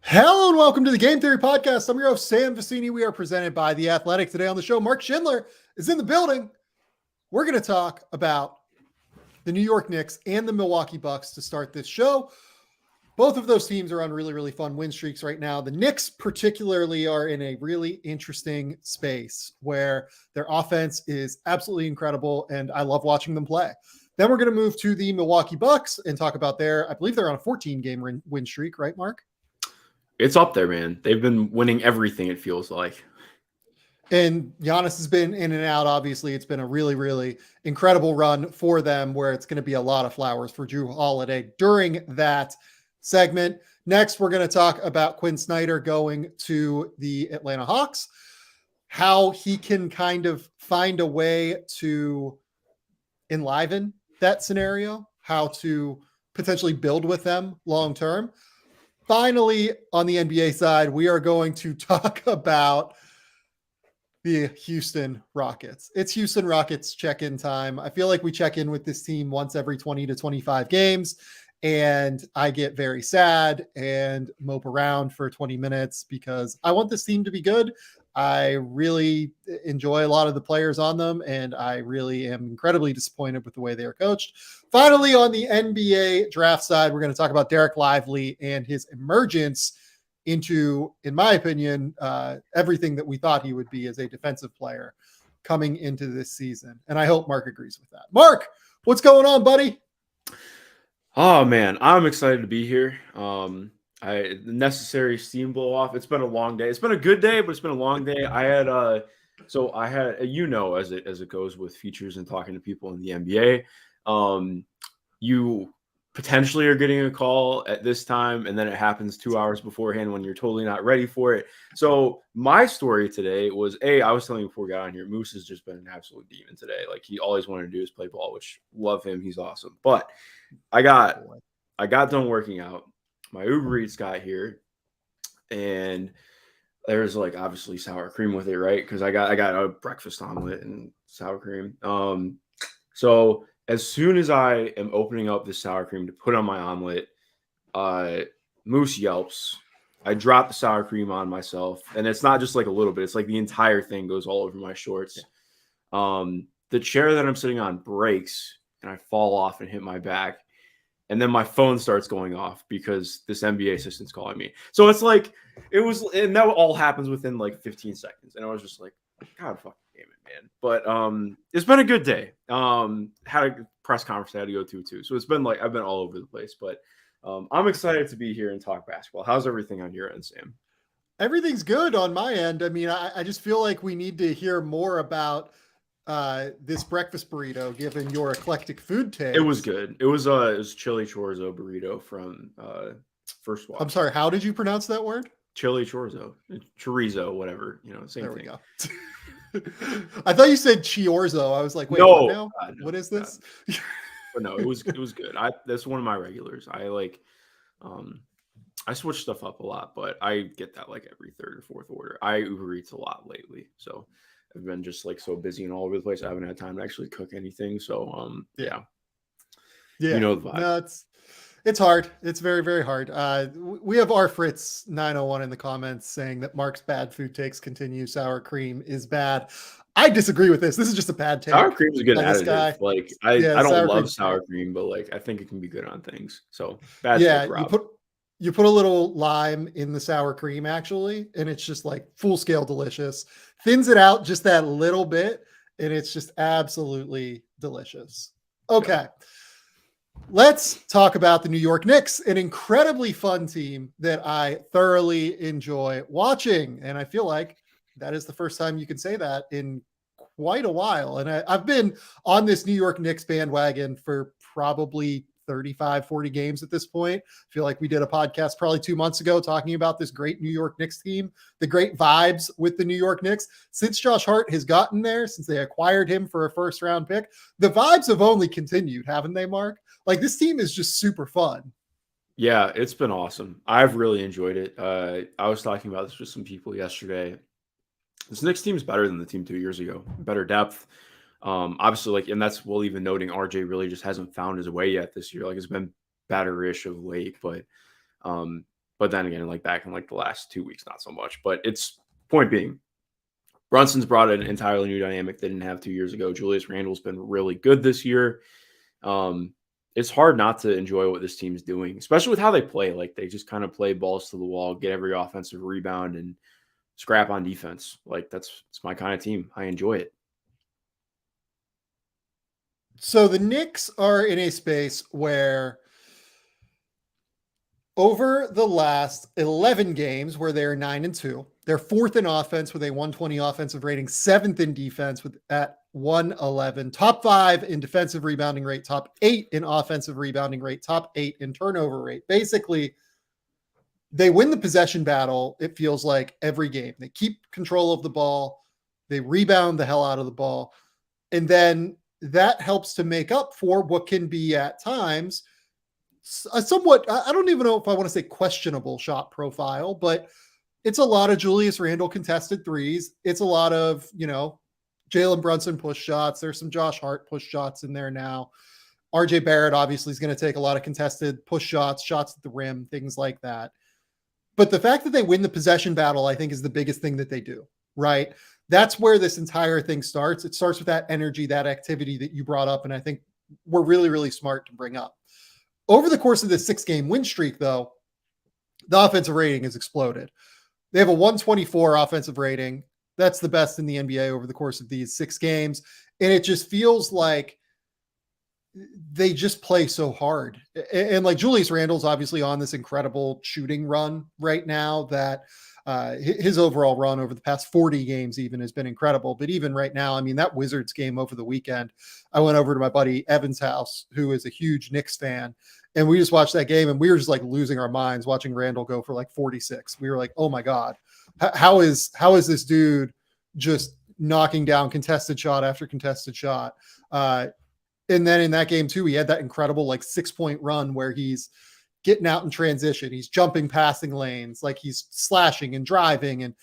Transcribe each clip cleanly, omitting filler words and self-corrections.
Hello and welcome to the Game Theory Podcast. I'm your host, Sam Vicini. We are presented by The Athletic. Today on the show, Mark Schindler is in the building. We're going to talk about the New York Knicks and the Milwaukee Bucks to start this show. Both of those teams are on really, really fun win streaks right now. The Knicks particularly are in a really interesting space where their offense is absolutely incredible, and I love watching them play. Then we're going to move to the Milwaukee Bucks and talk about I believe they're on a 14-game win streak, right, Mark? It's up there, man. They've been winning everything, it feels like. And Giannis has been in and out. Obviously, it's been a really, really incredible run for them where it's going to be a lot of flowers for Jrue Holiday during that segment. Next, we're going to talk about Quin Snyder going to the Atlanta Hawks, how he can kind of find a way to enliven that scenario, how to potentially build with them long term. Finally, on the NBA side, we are going to talk about the Houston Rockets. It's Houston Rockets check-in time. I feel like we check in with this team once every 20 to 25 games, and I get very sad and mope around for 20 minutes because I want this team to be good. I really enjoy a lot of the players on them, and I really am incredibly disappointed with the way they are coached. Finally, on the NBA draft side, we're going to talk about Dereck Lively and his emergence into, in my opinion, everything that we thought he would be as a defensive player coming into this season. And I hope Mark agrees with that. Mark, what's going on, buddy? Oh, man, I'm excited to be here. The necessary steam blow off. It's been a long day. It's been a good day, but it's been a long day. I had as it goes with features and talking to people in the NBA, you potentially are getting a call at this time, and then it happens 2 hours beforehand when you're totally not ready for it. So my story today was, I was telling you before we got on here, Moose has just been an absolute demon today. Like, he always wanted to do is play ball, which love him. He's awesome. But I got done working out. My Uber Eats got here, and there's like obviously sour cream with it, right? Because I got a breakfast omelet and sour cream. So as soon as I am opening up the sour cream to put on my omelet, Moose yelps. I drop the sour cream on myself, and it's not just like a little bit; it's like the entire thing goes all over my shorts. The chair that I'm sitting on breaks, and I fall off and hit my back. And then my phone starts going off because this NBA assistant's calling me. So it's like, and that all happens within like 15 seconds. And I was just like, God fucking damn it, man. But it's been a good day. Had a press conference I had to go to too. So it's been like, I've been all over the place, but I'm excited to be here and talk basketball. How's everything on your end, Sam? Everything's good on my end. I mean, I just feel like we need to hear more about this breakfast burrito, given your eclectic food taste. It was good. It was chili chorizo burrito from First Watch. I'm sorry, how did you pronounce that word? Chili chorizo, whatever, same there thing. We go. I thought you said chiorzo. I was like, wait, no, what now? No, what is this? But no, it was good. That's one of my regulars. I switch stuff up a lot, but I get that like every third or fourth order. I Uber Eats a lot lately, so I've been just like so busy and all over the place. I haven't had time to actually cook anything. So yeah. You know the vibe. No, it's hard. It's very, very hard. We have our Fritz 901 in the comments saying that Mark's bad food takes continue. Sour cream is bad. I disagree with this. This is just a bad take. Sour cream is a good additive. Like I don't love sour cream, but like I think it can be good on things. So bad take, Rob. You put a little lime in the sour cream, actually, and it's just like full scale delicious. Thins it out just that little bit, and it's just absolutely delicious. Okay. Yeah. Let's talk about the New York Knicks, an incredibly fun team that I thoroughly enjoy watching. And I feel like that is the first time you can say that in quite a while. And I've been on this New York Knicks bandwagon for probably 35, 40 games at this point. I feel like we did a podcast probably 2 months ago talking about this great New York Knicks team, the great vibes with the New York Knicks. Since Josh Hart has gotten there, since they acquired him for a first round pick, the vibes have only continued, haven't they, Mark? Like, this team is just super fun. Yeah, it's been awesome. I've really enjoyed it. I was talking about this with some people yesterday. This Knicks team is better than the team 2 years ago. Better depth. Obviously, like, and that's, well, even noting RJ really just hasn't found his way yet this year. Like, it's been better-ish of late, but But then again, like back in like the last 2 weeks, not so much. But it's point being, Brunson's brought an entirely new dynamic they didn't have 2 years ago. Julius Randle's been really good this year. It's hard not to enjoy what this team's doing, especially with how they play. Like they just kind of play balls to the wall, get every offensive rebound, and scrap on defense. Like it's my kind of team. I enjoy it. So the Knicks are in a space where over the last 11 games where they're 9-2, they're fourth in offense with a 120 offensive rating, seventh in defense with at 111, top 5 in defensive rebounding rate, top 8 in offensive rebounding rate, top 8 in turnover rate. Basically, they win the possession battle, it feels like, every game. They keep control of the ball, they rebound the hell out of the ball, and then that helps to make up for what can be at times a somewhat, I don't even know if I want to say questionable shot profile, but it's a lot of Julius Randle contested threes. It's a lot of, Jalen Brunson push shots. There's some Josh Hart push shots in there now. RJ Barrett obviously is going to take a lot of contested push shots, shots at the rim, things like that. But the fact that they win the possession battle, I think, is the biggest thing that they do, right? That's where this entire thing starts. It starts with that energy, that activity that you brought up, and I think we're really, really smart to bring up. Over the course of this 6-game win streak, though, the offensive rating has exploded. They have a 124 offensive rating. That's the best in the NBA over the course of these 6 games. And it just feels like they just play so hard. And like Julius Randle's obviously on this incredible shooting run right now that his overall run over the past 40 games even has been incredible. But even right now, I mean, that Wizards game over the weekend, I went over to my buddy Evan's house, who is a huge Knicks fan, and we just watched that game and we were just like losing our minds watching Randle go for like 46. We were like, oh my God, how is this dude just knocking down contested shot after contested shot? And then in that game too, he had that incredible like 6-point run where he's getting out in transition. He's jumping passing lanes, like he's slashing and driving. And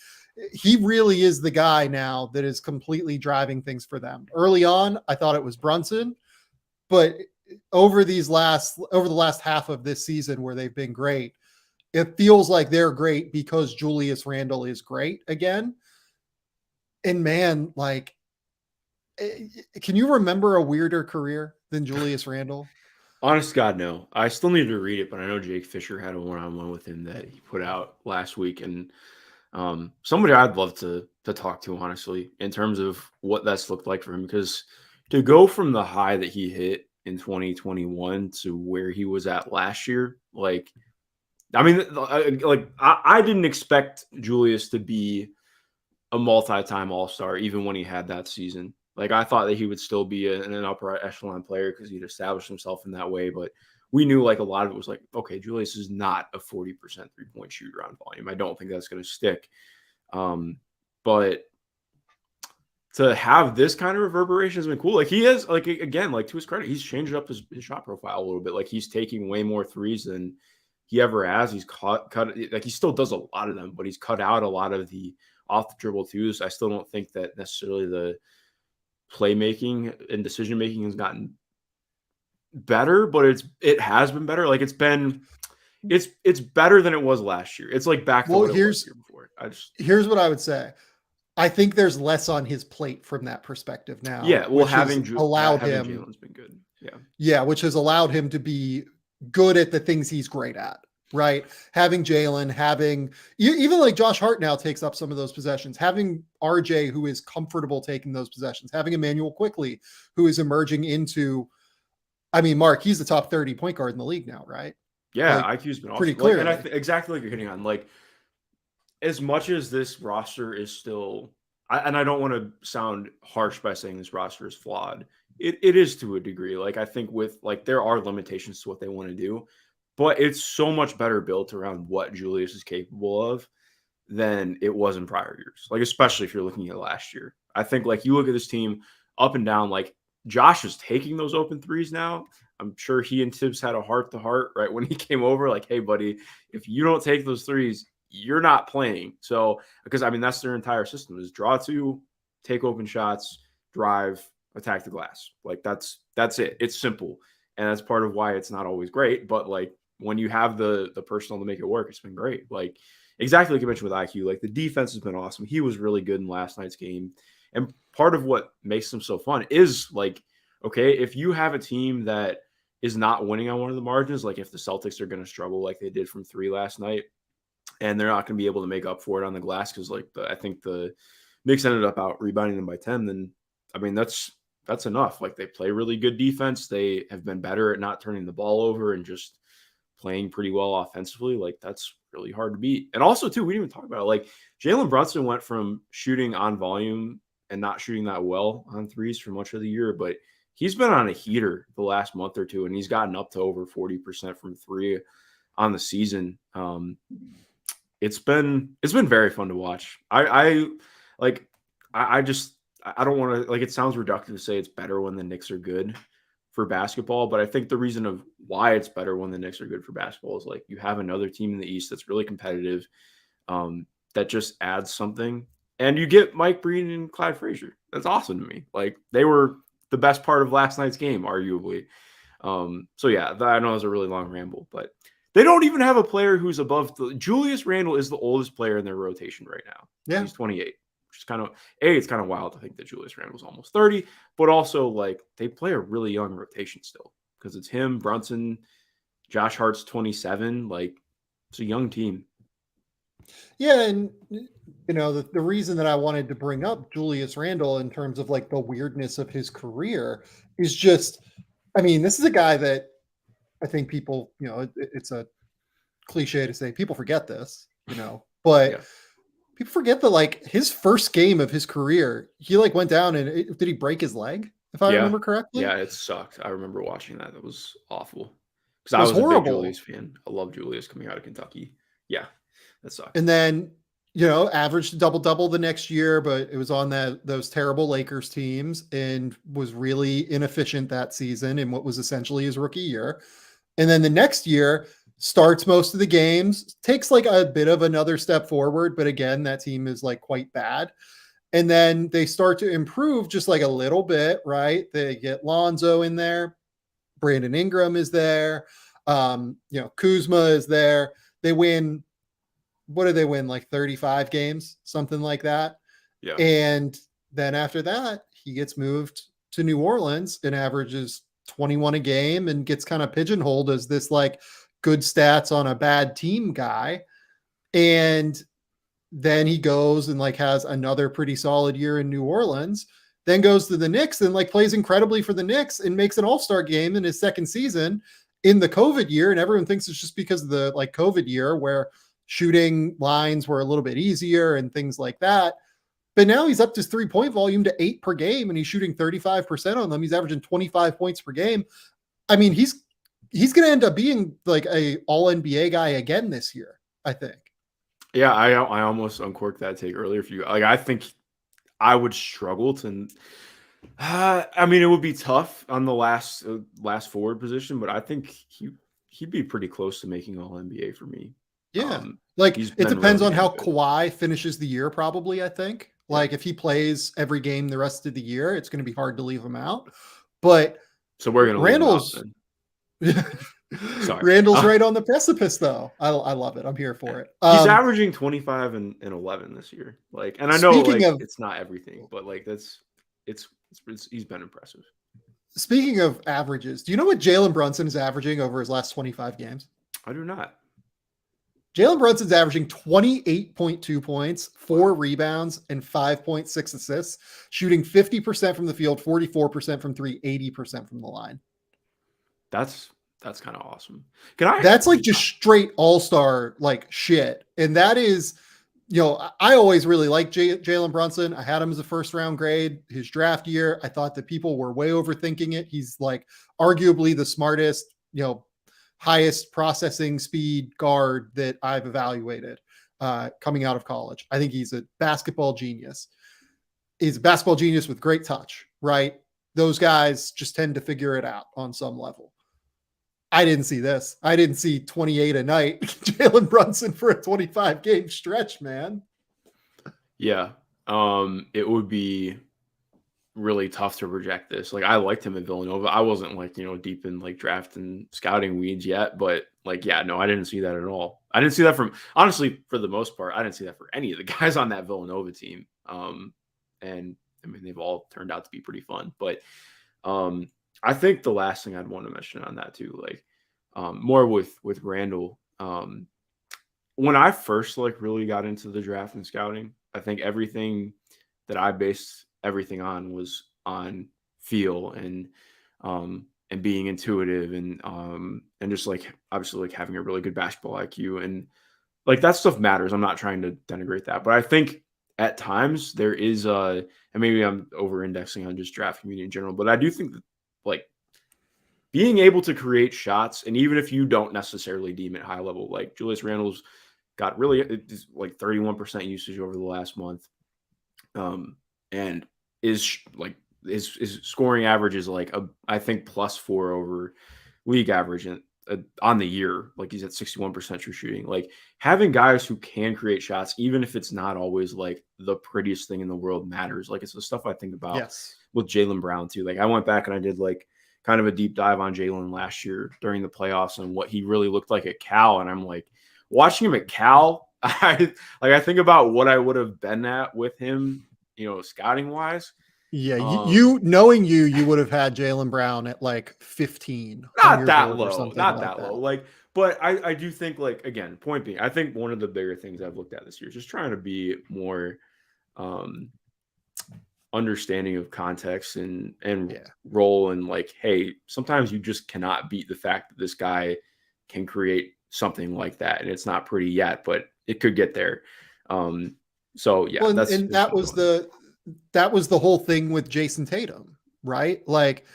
he really is the guy now that is completely driving things for them. Early on, I thought it was Brunson, but over the last half of this season where they've been great, it feels like they're great because Julius Randle is great again. And man, like, can you remember a weirder career than Julius Randle? Honest God, no. I still need to read it, but I know Jake Fisher had a one-on-one with him that he put out last week, and somebody I'd love to talk to, honestly, in terms of what that's looked like for him. Because to go from the high that he hit in 2021 to where he was at last year, like, I mean, like I didn't expect Julius to be a multi-time All-Star, even when he had that season. Like, I thought that he would still be an upper echelon player because he'd established himself in that way. But we knew, like, a lot of it was like, okay, Julius is not a 40% three-point shooter on volume. I don't think that's going to stick. But to have this kind of reverberation has been cool. Like, he is, like, again, like, to his credit, he's changed up his shot profile a little bit. Like, he's taking way more threes than he ever has. He's cut, like, he still does a lot of them, but he's cut out a lot of the off the dribble twos. I still don't think that necessarily the playmaking and decision making has gotten better, but it has been better. Like, it's better than it was last year. It's like back to what it was year before. Here's what I would say. I think there's less on his plate from that perspective now. Yeah, well, having Jalen's been good. Yeah, which has allowed him to be good at the things he's great at. Right. Having Jalen, having even like Josh Hart now takes up some of those possessions, having RJ, who is comfortable taking those possessions, having Emmanuel Quickly, who is emerging into, I mean, Mark, he's the top 30 point guard in the league now, right? Yeah. Like, IQ's been awesome. Pretty clear. Like, and exactly like you're hitting on, like, as much as this roster is still, and I don't want to sound harsh by saying this roster is flawed. It is to a degree. Like, I think with, like, there are limitations to what they want to do. But it's so much better built around what Julius is capable of than it was in prior years. Like, especially if you're looking at last year. I think, like, you look at this team up and down, like, Josh is taking those open threes now. I'm sure he and Tibbs had a heart-to-heart right when he came over. Like, hey, buddy, if you don't take those threes, you're not playing. So, because, I mean, that's their entire system is draw two, take open shots, drive, attack the glass. Like, that's it. It's simple. And that's part of why it's not always great. But, like, when you have the personnel to make it work, it's been great. Like exactly like you mentioned with IQ, like the defense has been awesome. He was really good in last night's game. And part of what makes them so fun is like, okay, if you have a team that is not winning on one of the margins, like if the Celtics are going to struggle like they did from 3 last night, and they're not going to be able to make up for it on the glass because like I think the Knicks ended up out rebounding them by 10, then I mean that's enough. Like they play really good defense. They have been better at not turning the ball over and just playing pretty well offensively. Like that's really hard to beat. And also too, we didn't even talk about it. Like Jalen Brunson went from shooting on volume and not shooting that well on threes for much of the year, but he's been on a heater the last month or two, and he's gotten up to over 40% from 3 on the season. It's been very fun to watch. I don't want to, like, it sounds reductive to say it's better when the Knicks are good for basketball, but I think the reason of why it's better when the Knicks are good for basketball is like you have another team in the East that's really competitive, that just adds something. And you get Mike Breen and Clyde Frazier. That's awesome to me. Like they were the best part of last night's game, arguably. So yeah, I know it was a really long ramble, but they don't even have a player who's above Julius Randle is the oldest player in their rotation right now. Yeah. He's 28, which is kind of it's kind of wild to think that Julius Randle's almost 30, but also like they play a really young rotation still because it's him, Brunson, Josh Hart's 27. Like it's a young team. Yeah, and you know the reason that I wanted to bring up Julius Randle in terms of like the weirdness of his career is just, I mean, this is a guy that I think people, you know, it's a cliche to say people forget this, you know, but Yeah. people forget that like his first game of his career, he like went down and did he break his leg? If I remember correctly. Yeah, it sucked. I remember watching that. That was awful because It I was was a big horrible. Julius fan. I love Julius coming out of Kentucky. Yeah, that sucked. And then, you know, averaged double the next year, but it was on those terrible Lakers teams and was really inefficient that season in what was essentially his rookie year. And then the next year starts most of the games, takes like a bit of another step forward, but again, that team is like quite bad. And then they start to improve just like a little bit, right? They get Lonzo in there. Brandon Ingram is there. You know, Kuzma is there. They win. What do they win? Like 35 games, something like that. Yeah. And then after that, he gets moved to New Orleans and averages 21 a game and gets kind of pigeonholed as this like good stats on a bad team guy. And then he goes and like has another pretty solid year in New Orleans, then goes to the Knicks and like plays incredibly for the Knicks and makes an all-star game in his second season in the COVID year. And everyone thinks it's just because of the like COVID year where shooting lines were a little bit easier and things like that. But now he's up to his 3-point volume to 8 per game and he's shooting 35% on them. He's averaging 25 points per game. I mean, he's going to end up being like a all NBA guy again this year, I think. Yeah, I almost uncorked that take earlier for you. Like, I think I would struggle to. I mean, it would be tough on the last forward position, but I think he'd be pretty close to making all NBA for me. Yeah, like it depends really on how good. Kawhi finishes the year. Probably, I think. Like if he plays every game the rest of the year, it's going to be hard to leave him out. But so we're going to Randall's. Sorry. Randall's right on the precipice, though. I love it. I'm here for it. He's averaging 25 and 11 this year. Like, and I know like it's not everything, but like he's been impressive. Speaking of averages, do you know what Jalen Brunson is averaging over his last 25 games? I do not. Jalen Brunson's averaging 28.2 points, 4 rebounds, and 5.6 assists, shooting 50% from the field, 44% from 3, 80% from the line. That's kind of awesome. That's like just straight all-star like shit. And that is, you know, I always really liked Jalen Brunson. I had him as a first-round grade his draft year. I thought that people were way overthinking it. He's like arguably the smartest, you know, highest processing speed guard that I've evaluated coming out of college. I think he's a basketball genius. He's a basketball genius with great touch, right? Those guys just tend to figure it out on some level. I didn't see this. I didn't see 28 a night Jalen Brunson for a 25 game stretch, man. Yeah. It would be really tough to project this. Like I liked him at Villanova. I wasn't like, you know, deep in like draft and scouting weeds yet, but like, yeah, no, I didn't see that at all. I didn't see that from, honestly, for the most part, I didn't see that for any of the guys on that Villanova team. And I mean, they've all turned out to be pretty fun. But I think the last thing I'd want to mention on that too, like more with Randall. When I first like really got into the draft and scouting, I think everything that I based everything on was on feel and being intuitive and just like obviously like having a really good basketball IQ, and like that stuff matters. I'm not trying to denigrate that, but I think at times there is and maybe I'm over indexing on just draft community in general, but I do think that like being able to create shots, and even if you don't necessarily deem it high level, like Julius Randle's got really like 31% usage over the last month, and is like his scoring average is like I think +4 over league average on the year. Like he's at 61% true shooting. Like having guys who can create shots, even if it's not always like the prettiest thing in the world, matters. Like it's the stuff I think about with Jaylen Brown too. Like I went back and I did like kind of a deep dive on Jaylen last year during the playoffs and what he really looked like at Cal. And I'm like, watching him at Cal, I think about what I would have been at with him, you know, scouting wise. Yeah, you knowing you would have had Jaylen Brown at like 15. Not that low, not that low. Like, but I do think, like, again, point being, I think one of the bigger things I've looked at this year is just trying to be more understanding of context and role, and like, hey, sometimes you just cannot beat the fact that this guy can create something like that, and it's not pretty yet, but it could get there. So yeah, well, that was the whole thing with Jason Tatum, right? Like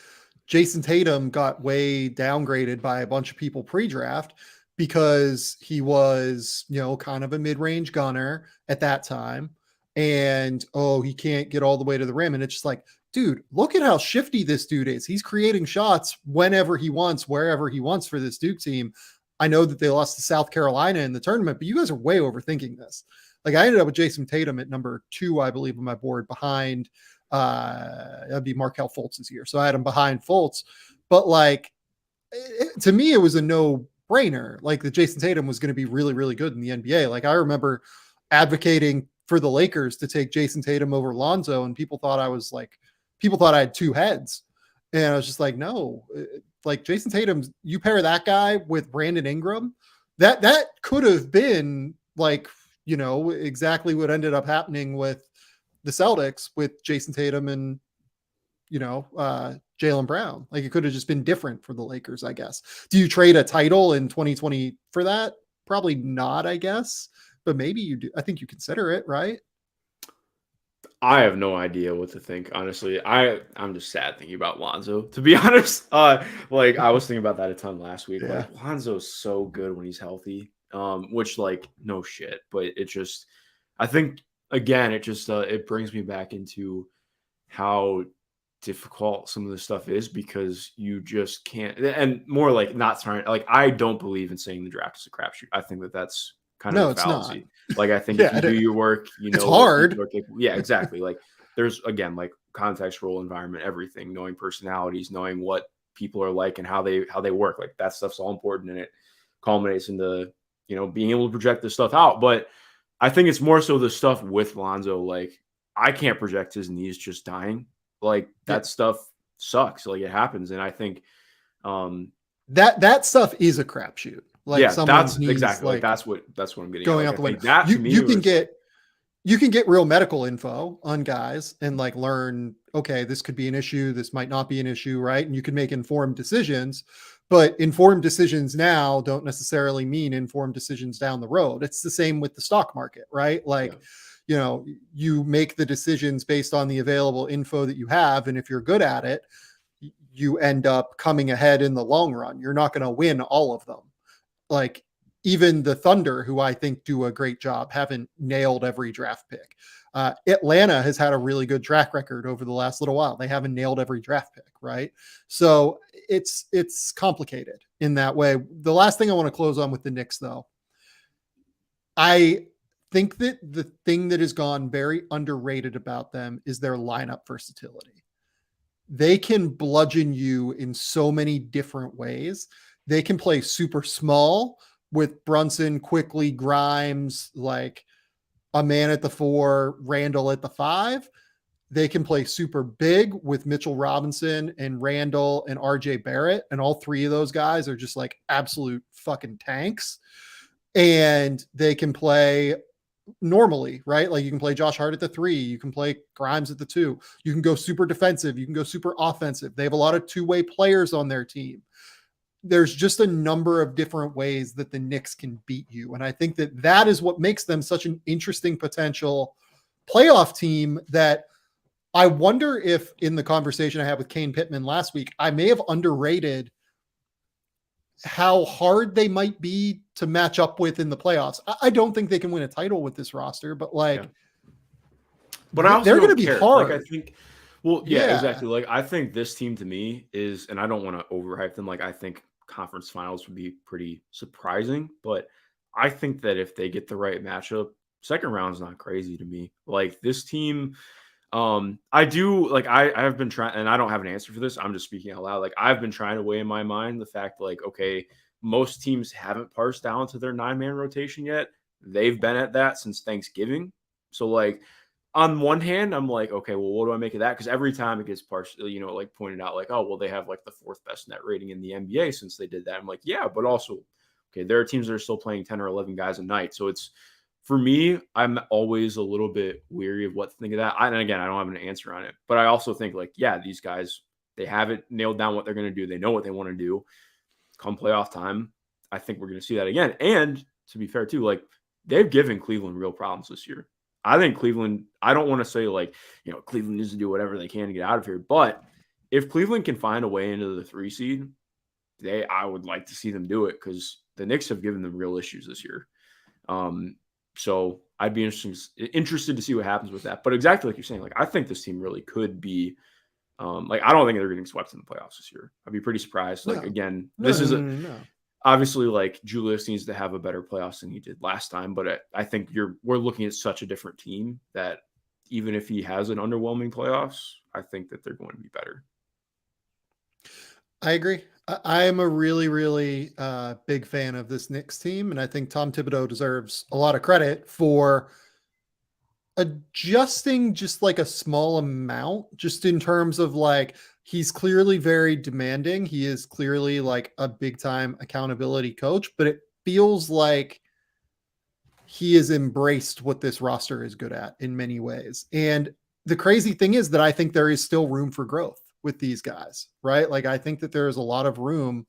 Jason Tatum got way downgraded by a bunch of people pre-draft because he was, you know, kind of a mid-range gunner at that time. And, he can't get all the way to the rim. And it's just like, dude, look at how shifty this dude is. He's creating shots whenever he wants, wherever he wants for this Duke team. I know that they lost to South Carolina in the tournament, but you guys are way overthinking this. Like I ended up with Jason Tatum at number 2, I believe, on my board behind that'd be Markelle Fultz's year. So I had him behind Fultz, but like to me, it was a no-brainer. Like that Jason Tatum was going to be really, really good in the NBA. Like I remember advocating for the Lakers to take Jason Tatum over Lonzo, and people thought I had two heads. And I was just like, no, like Jason Tatum, you pair that guy with Brandon Ingram, that could have been like, you know, exactly what ended up happening with the Celtics with Jason Tatum and, you know, Jaylen Brown. Like it could have just been different for the Lakers, I guess. Do you trade a title in 2020 for that? Probably not, I guess, but maybe you do. I think you consider it, right? I have no idea what to think, honestly. I'm just sad thinking about Lonzo, to be honest. Like I was thinking about that a ton last week. Yeah. Like Lonzo's so good when he's healthy. Which like no shit, but it just, I think again, it just it brings me back into how difficult some of this stuff is, because you just can't, and more like not trying, like I don't believe in saying the draft is a crapshoot. I think that's kind of a fallacy. Like I think if you do your work, you know, it's hard. Yeah, exactly. Like there's again like context, role, environment, everything, knowing personalities, knowing what people are like and how they work. Like that stuff's all important, and it culminates into, you know, being able to project this stuff out. But I think it's more so the stuff with Lonzo. Like I can't project his knees just dying. Like that stuff sucks. Like it happens. And I think that stuff is a crapshoot. Like that's knees, exactly like that's what I'm getting going at. out the window. That You can get real medical info on guys and like learn, okay, this could be an issue, this might not be an issue, right? And you can make informed decisions, but informed decisions now don't necessarily mean informed decisions down the road. It's the same with the stock market, right? Like, you know, you make the decisions based on the available info that you have. And if you're good at it, you end up coming ahead in the long run. You're not going to win all of them. Like even the Thunder, who I think do a great job, haven't nailed every draft pick. Atlanta has had a really good track record over the last little while. They haven't nailed every draft pick, right? So it's complicated in that way. The last thing I want to close on with the Knicks, though, I think that the thing that has gone very underrated about them is their lineup versatility. They can bludgeon you in so many different ways They can play super small with Brunson, Quickly, Grimes, like a man at the 4, Randall at the 5. They can play super big with Mitchell Robinson and Randall and RJ Barrett. And all three of those guys are just like absolute fucking tanks. And they can play normally, right? Like you can play Josh Hart at the 3, you can play Grimes at the 2, you can go super defensive, you can go super offensive. They have a lot of two-way players on their team. There's just a number of different ways that the Knicks can beat you. And I think that that is what makes them such an interesting potential playoff team that I wonder if in the conversation I had with Kane Pittman last week, I may have underrated how hard they might be to match up with in the playoffs. I don't think they can win a title with this roster, but like, but I also they're going to be care. hard. Like I think, well, yeah, exactly. Like I think this team to me is, and I don't want to overhype them. Like I think conference finals would be pretty surprising, but I think that if they get the right matchup, second round is not crazy to me. Like this team, I do like I have been trying, and I don't have an answer for this. I'm just speaking out loud. Like I've been trying to weigh in my mind the fact like, okay, most teams haven't parsed down to their 9-man rotation yet. They've been at that since Thanksgiving. So like on one hand, I'm like, okay, well, what do I make of that? Because every time it gets partially, you know, like pointed out, like, oh, well, they have like the 4th best net rating in the NBA since they did that. I'm like, yeah, but also, okay, there are teams that are still playing 10 or 11 guys a night. So it's, for me, I'm always a little bit weary of what to think of that. And again, I don't have an answer on it, but I also think like, yeah, these guys, they have it nailed down what they're going to do. They know what they want to do. Come playoff time, I think we're going to see that again. And to be fair too, like they've given Cleveland real problems this year. I think Cleveland, I don't want to say like, you know, Cleveland needs to do whatever they can to get out of here. But if Cleveland can find a way into the 3 seed, I would like to see them do it because the Knicks have given them real issues this year. So I'd be interested to see what happens with that. But exactly like you're saying, like I think this team really could be like I don't think they're getting swept in the playoffs this year. I'd be pretty surprised. Like again, this is obviously like Julius needs to have a better playoffs than he did last time. But I think we're looking at such a different team that even if he has an underwhelming playoffs, I think that they're going to be better. I agree. I am a really, really big fan of this Knicks team, and I think Tom Thibodeau deserves a lot of credit for adjusting just like a small amount, just in terms of like he's clearly very demanding. He is clearly like a big time accountability coach, but it feels like he has embraced what this roster is good at in many ways. And the crazy thing is that I think there is still room for growth with these guys, right? Like I think that there is a lot of room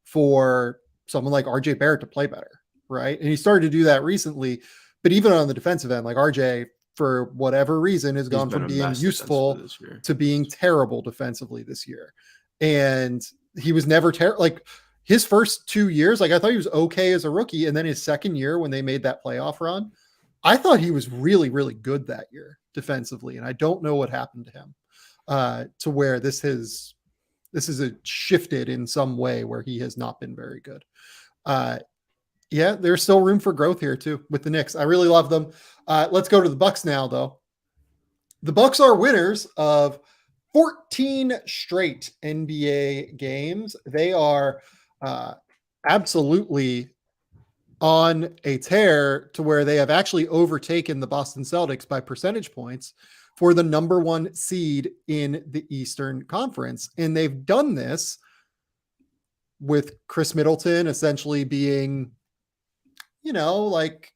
for someone like RJ Barrett to play better, right? And he started to do that recently, but even on the defensive end, like RJ, for whatever reason, has gone from being useful to being terrible defensively this year. And he was never terrible. Like his first 2 years, like I thought he was okay as a rookie. And then his second year when they made that playoff run, I thought he was really, really good that year defensively. And I don't know what happened to him. To where this has shifted in some way where he has not been very good. Yeah, there's still room for growth here too with the Knicks. I really love them. Let's go to the Bucks now, though. The Bucks are winners of 14 straight NBA games. They are absolutely on a tear to where they have actually overtaken the Boston Celtics by percentage points for the number 1 seed in the Eastern Conference. And they've done this with Chris Middleton essentially being, you know, like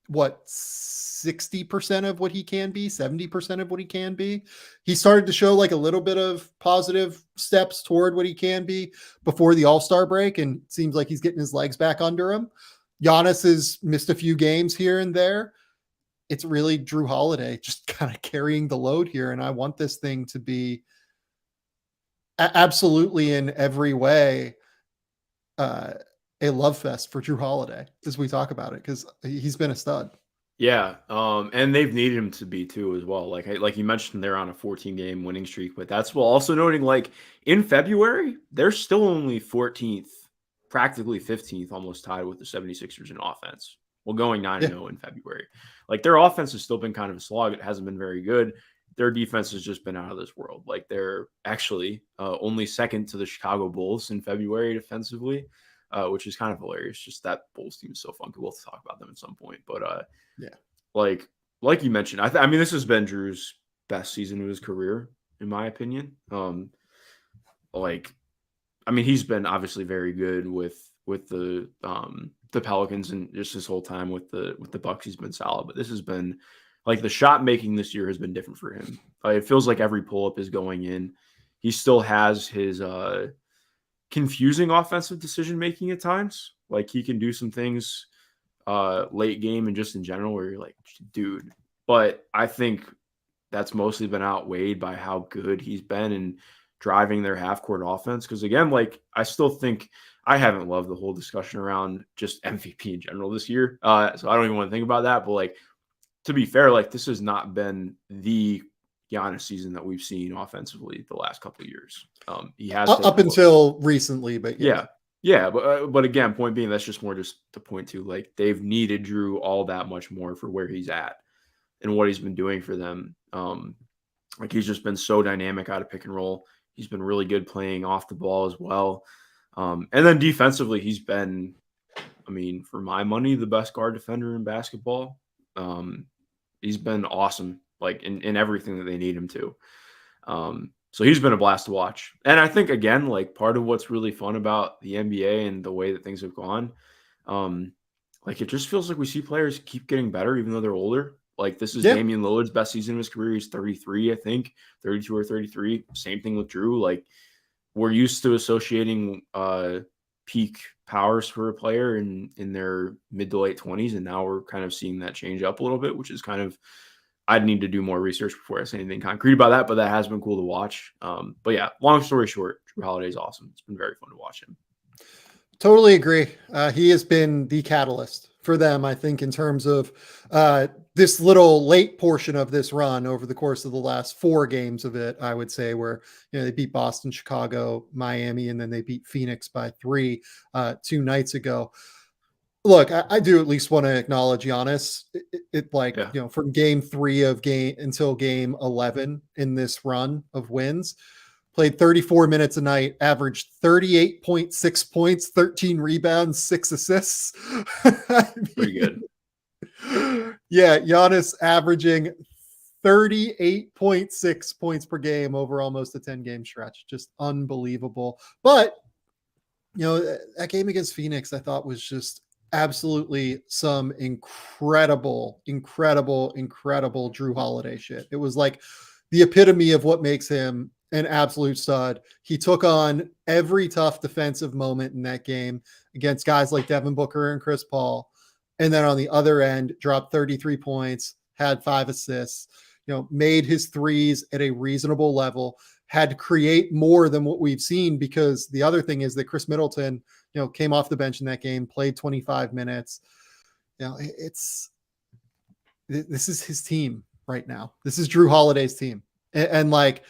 what, 60% of what he can be, 70% of what he can be. He started to show like a little bit of positive steps toward what he can be before the All-Star break. And it seems like he's getting his legs back under him. Giannis has missed a few games here and there. It's really Drew Holiday just kind of carrying the load here. And I want this thing to be absolutely in every way a love fest for Drew Holiday as we talk about it, because he's been a stud. Yeah, and they've needed him to be too as well. Like you mentioned, they're on a 14-game winning streak, but that's while also noting like in February, they're still only 14th, practically 15th, almost tied with the 76ers in offense. Well, going 9-0 in February. Like their offense has still been kind of a slog. It hasn't been very good. their defense has just been out of this world. Like they're actually only second to the Chicago Bulls in February defensively, which is kind of hilarious. Just that Bulls team is so fun. We'll have to talk about them at some point. But Yeah. like you mentioned, I mean, this has been Drew's best season of his career, in my opinion. I mean, he's been obviously very good with the Pelicans, and just his whole time with the Bucks, he's been solid. But this has been like the shot making this year has been different for him. It feels like every pull up is going in. He still has his confusing offensive decision making at times. Like he can do some things late game and just in general where you're like, dude. But I think that's mostly been outweighed by how good he's been in driving their half court offense. Because again, like I still think I haven't loved the whole discussion around just MVP in general this year. So I don't even want to think about that. But like, to be fair, like this has not been the Giannis season that we've seen offensively the last couple of years. He has up until recently, but yeah. But again, point being, that's just more just to point to like they've needed Drew all that much more for where he's at and what he's been doing for them. Like he's just been so dynamic out of pick and roll. He's been really good playing off the ball as well. And then defensively, he's been, I mean, for my money, the best guard defender in basketball. He's been awesome, like in everything that they need him to. So he's been a blast to watch. And I think, again, like part of what's really fun about the NBA and the way that things have gone, like it just feels like we see players keep getting better even though they're older. Like this is Damian Lillard's best season of his career. He's 33, I think, 32 or 33. Same thing with Drew. Like we're used to associating peak powers for a player in their mid to late 20s, and now we're kind of seeing that change up a little bit, which is kind of, I'd need to do more research before I say anything concrete about that, but that has been cool to watch. But yeah, long story short, Drew Holiday's awesome. It's been very fun to watch him. Totally agree. He has been the catalyst for them, I think, in terms of this little late portion of this run over the course of the last 4 games of it, I would say, where they beat Boston, Chicago, Miami, and then they beat Phoenix by 3 2 nights ago. Look, I do at least want to acknowledge Giannis. From game 3 of game until game 11 in this run of wins, played 34 minutes a night, averaged 38.6 points, 13 rebounds, 6 assists. Pretty good. Yeah, Giannis averaging 38.6 points per game over almost a 10-game stretch. Just unbelievable. But, that game against Phoenix, I thought was just absolutely some incredible Drew Holiday shit. It was like the epitome of what makes him an absolute stud. He took on every tough defensive moment in that game against guys like Devin Booker and Chris Paul. And then on the other end, dropped 33 points, had 5 assists, made his threes at a reasonable level, had to create more than what we've seen, because the other thing is that Chris Middleton, came off the bench in that game, played 25 minutes. This is his team right now. This is Drew Holiday's team. And like,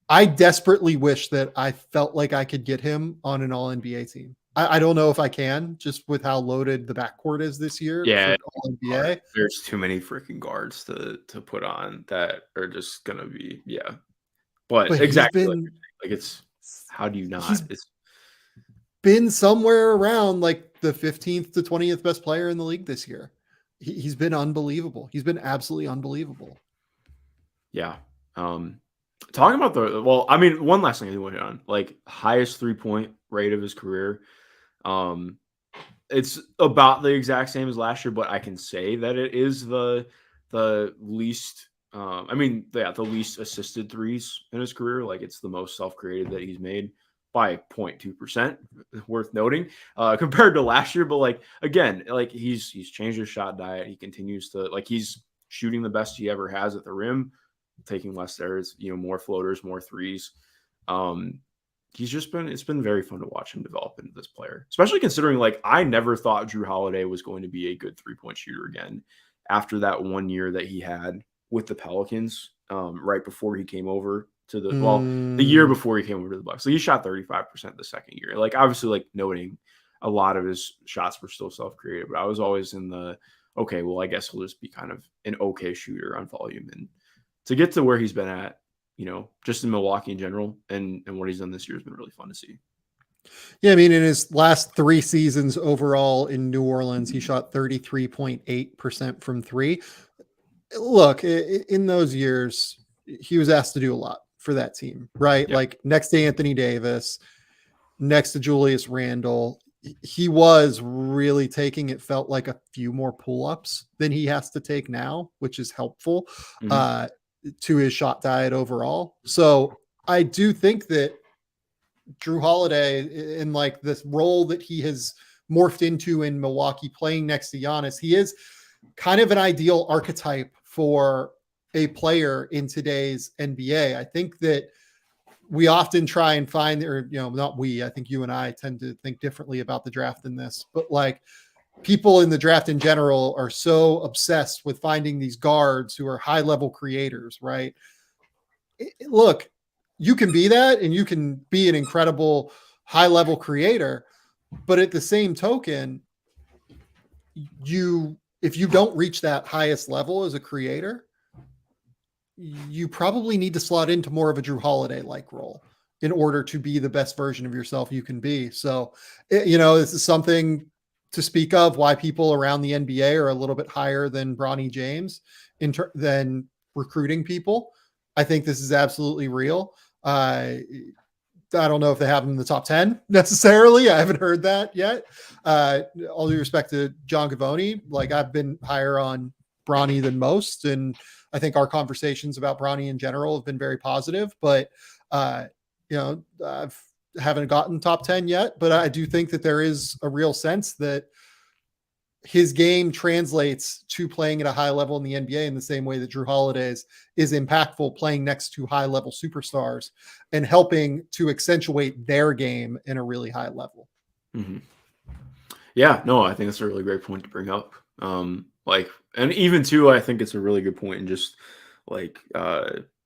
I desperately wish that I felt like I could get him on an all-NBA team. I don't know if I can, just with how loaded the backcourt is this year. Yeah, all-NBA. There's too many freaking guards to put on that are just gonna be But exactly, it's how do you not? It's been somewhere around like the 15th to 20th best player in the league this year. He's been unbelievable. He's been absolutely unbelievable. Yeah. Talking about one last thing I do want to hit on, like highest 3-point rate of his career. It's about the exact same as last year, but I can say that it is the least, the least assisted threes in his career. Like it's the most self-created that he's made by 0.2%, worth noting, compared to last year. But like, again, like he's changed his shot diet. He continues to, like, he's shooting the best he ever has at the rim, taking less theirs, more floaters, more threes. It's been very fun to watch him develop into this player, especially considering like I never thought Drew Holiday was going to be a good 3-point shooter again after that 1 year that he had with the Pelicans, right before he came over to the year before he came over to the Bucks. So he shot 35% the second year. Like obviously, like noting a lot of his shots were still self-created, but I was always in the, okay, well, I guess he'll just be kind of an okay shooter on volume. And to get to where he's been at, just in Milwaukee in general, and what he's done this year has been really fun to see. Yeah, I mean, in his last 3 seasons overall in New Orleans, he shot 33.8% from three. Look, in those years, he was asked to do a lot for that team, right? Yep. Like next to Anthony Davis, next to Julius Randle, he was really taking, it felt like a few more pull-ups than he has to take now, which is helpful to his shot diet overall. So I do think that Drew Holiday, in like this role that he has morphed into in Milwaukee, playing next to Giannis, he is kind of an ideal archetype for a player in today's NBA. I think that we often try and find, or not we, I think you and I tend to think differently about the draft than this, but like people in the draft in general are so obsessed with finding these guards who are high level creators, right? Look, you can be that and you can be an incredible high level creator, but at the same token, if you don't reach that highest level as a creator, you probably need to slot into more of a Drew Holiday like role in order to be the best version of yourself you can be. So, this is something to speak of, why people around the NBA are a little bit higher than Bronny James than recruiting people. I think this is absolutely real. I don't know if they have him in the top 10 necessarily. I haven't heard that yet. All due respect to John Gavoni, like I've been higher on Bronny than most. And I think our conversations about Bronny in general have been very positive, but I haven't gotten top 10 yet, but I do think that there is a real sense that his game translates to playing at a high level in the NBA in the same way that Drew Holiday's is impactful, playing next to high level superstars and helping to accentuate their game in a really high level. Mm-hmm. Yeah, no, I think that's a really great point to bring up. And even too, I think it's a really good point in just like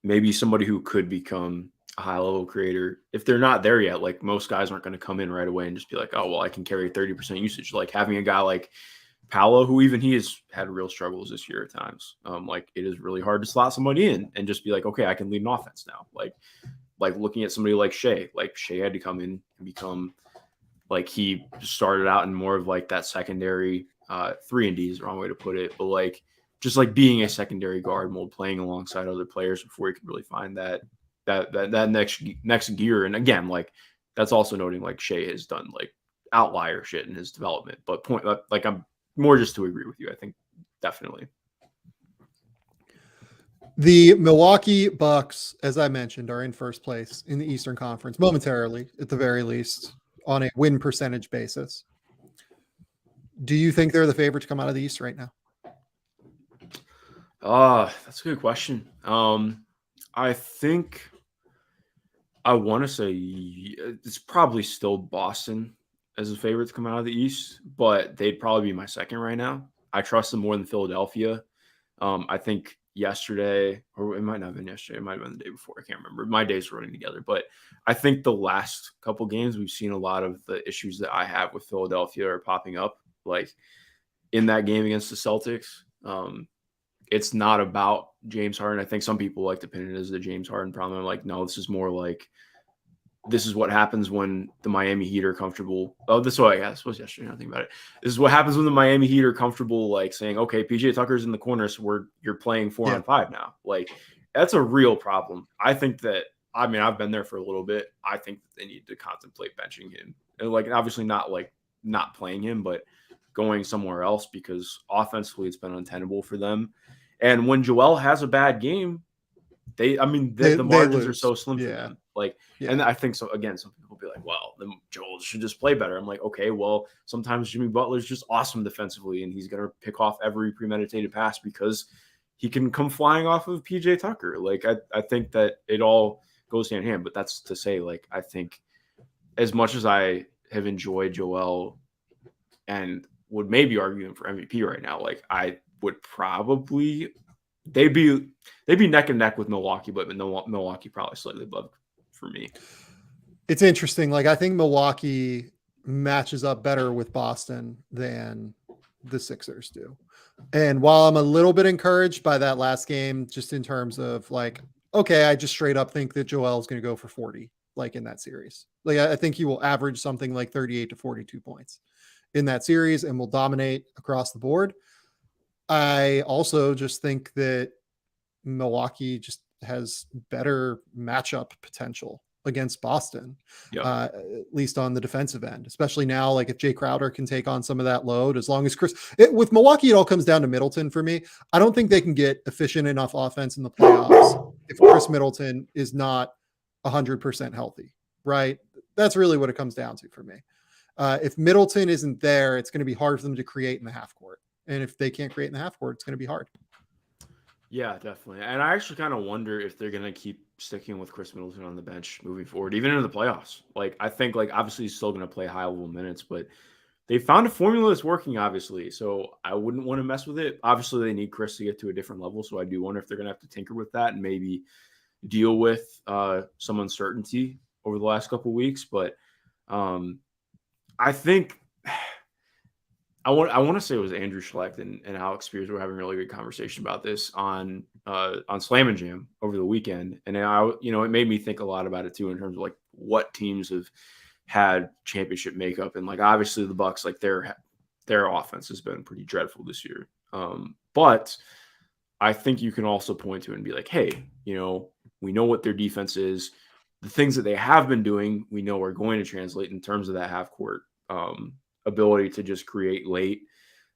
maybe somebody who could become a high level creator, if they're not there yet, like most guys aren't going to come in right away and just be like, oh, well, I can carry 30% usage. Like having a guy like Paolo, who even he has had real struggles this year at times. Like it is really hard to slot somebody in and just be like, okay, I can lead an offense now. Like looking at somebody like Shea had to come in and become like he started out in more of like that secondary 3-and-D is the wrong way to put it, but like just like being a secondary guard mold, playing alongside other players before he could really find that next gear. And again, like that's also noting like Shea has done like outlier shit in his development, but like I'm more just to agree with you. I think definitely. The Milwaukee Bucks, as I mentioned, are in first place in the Eastern Conference momentarily, at the very least, on a win percentage basis. Do you think they're the favorite to come out of the East right now? That's a good question. I think I want to say it's probably still Boston as a favorite to come out of the East, but they'd probably be my second right now. I trust them more than Philadelphia. I think yesterday, or it might not have been yesterday, it might have been the day before. I can't remember. My days were running together, but I think the last couple games we've seen a lot of the issues that I have with Philadelphia are popping up. Like in that game against the Celtics, it's not about James Harden. I think some people like to pin it as the James Harden problem. I'm like, no, this is more like this is what happens when the Miami Heat are comfortable. Oh, this was, I guess, was yesterday. Nothing about it. This is what happens when the Miami Heat are comfortable, like saying, okay, PJ Tucker's in the corner, so you're playing 4-on-5 now. Like that's a real problem. I think that, I mean, I've been there for a little bit. I think that they need to contemplate benching him. And like, obviously not like not playing him, but going somewhere else because offensively it's been untenable for them. And when Joel has a bad game, the margins are so slim for them. Like, and I think so. Again, some people will be like, "Well, then Joel should just play better." I'm like, okay, well, sometimes Jimmy Butler's just awesome defensively, and he's gonna pick off every premeditated pass because he can come flying off of PJ Tucker. Like, I think that it all goes hand in hand. But that's to say, like, I think as much as I have enjoyed Joel and would maybe argue him for MVP right now, like I would probably. They'd be neck and neck with Milwaukee, but Milwaukee probably slightly above for me. It's interesting. Like I think Milwaukee matches up better with Boston than the Sixers do. And while I'm a little bit encouraged by that last game, just in terms of like, okay, I just straight up think that Joel is going to go for 40, like in that series. Like, I think he will average something like 38 to 42 points in that series and will dominate across the board. I also just think that Milwaukee just has better matchup potential against Boston, Yep. at least on the defensive end, especially now. Like if Jay Crowder can take on some of that load, as long as with Milwaukee, it all comes down to Middleton for me. I don't think they can get efficient enough offense in the playoffs if Chris Middleton is not 100% healthy, right? That's really what it comes down to for me. If Middleton isn't there, it's going to be hard for them to create in the half court. And if they can't create in the half court, it's going to be hard. Yeah, definitely. And I actually kind of wonder if they're going to keep sticking with Chris Middleton on the bench moving forward, even into the playoffs. Like, I think, like, obviously he's still going to play high level minutes, but they found a formula that's working, obviously. So I wouldn't want to mess with it. Obviously, they need Chris to get to a different level. So I do wonder if they're going to have to tinker with that and maybe deal with some uncertainty over the last couple of weeks. But I think I want to say it was Andrew Schlecht and Alex Spears were having a really good conversation about this on Slam and Jam over the weekend, and it made me think a lot about it too in terms of like what teams have had championship makeup, and like obviously the Bucks, like their offense has been pretty dreadful this year, but I think you can also point to it and be like, hey, we know what their defense is, the things that they have been doing, we know are going to translate in terms of that half court ability to just create late.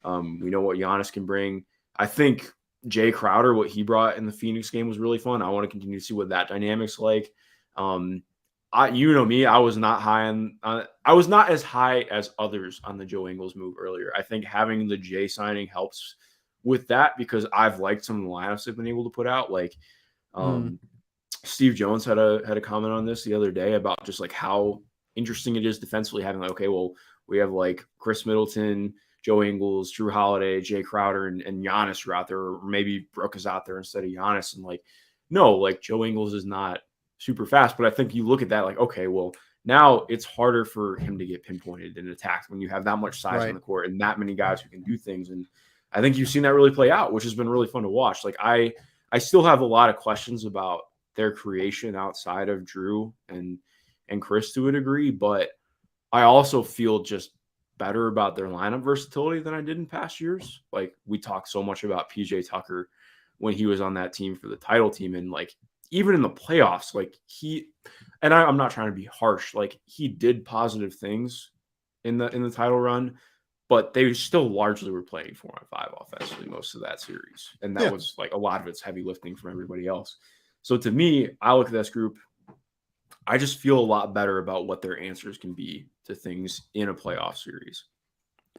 We know what Giannis can bring. I think Jay Crowder, what he brought in the Phoenix game was really fun. I want to continue to see what that dynamic's like. Me, I was not I was not as high as others on the Joe Ingles move earlier. I think having the Jay signing helps with that because I've liked some of the lineups they've been able to put out. Like Steve Jones had a comment on this the other day about just like how interesting it is defensively having like, okay, well, we have like Chris Middleton, Joe Ingles, Drew Holiday, Jay Crowder, and Giannis are out there, or maybe Brooke is out there instead of Giannis. And like, no, like Joe Ingles is not super fast, but I think you look at that like, okay, well, now it's harder for him to get pinpointed and attacked when you have that much size on the court and that many guys who can do things. And I think you've seen that really play out, which has been really fun to watch. Like I still have a lot of questions about their creation outside of Drew and Chris to a degree, but I also feel just better about their lineup versatility than I did in past years. Like we talked so much about PJ Tucker when he was on that team for the title team. And like, even in the playoffs, like I'm not trying to be harsh. Like he did positive things in the title run, but they still largely were playing 4-on-5 offensively most of that series. And that was like a lot of it's heavy lifting from everybody else. So to me, I look at this group, I just feel a lot better about what their answers can be to things in a playoff series,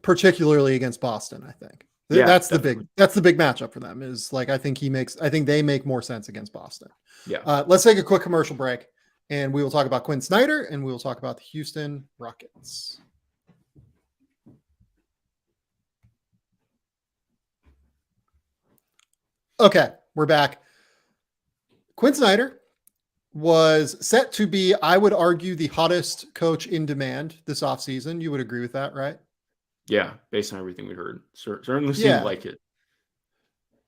particularly against Boston. I think that's definitely the big matchup for them. Is like I think they make more sense against Boston. Yeah. Let's take a quick commercial break, and we will talk about Quin Snyder, and we will talk about the Houston Rockets. Okay, we're back. Quin Snyder was set to be, I would argue, the hottest coach in demand this offseason. You would agree with that, right? Yeah, based on everything we heard. Certainly seemed like it.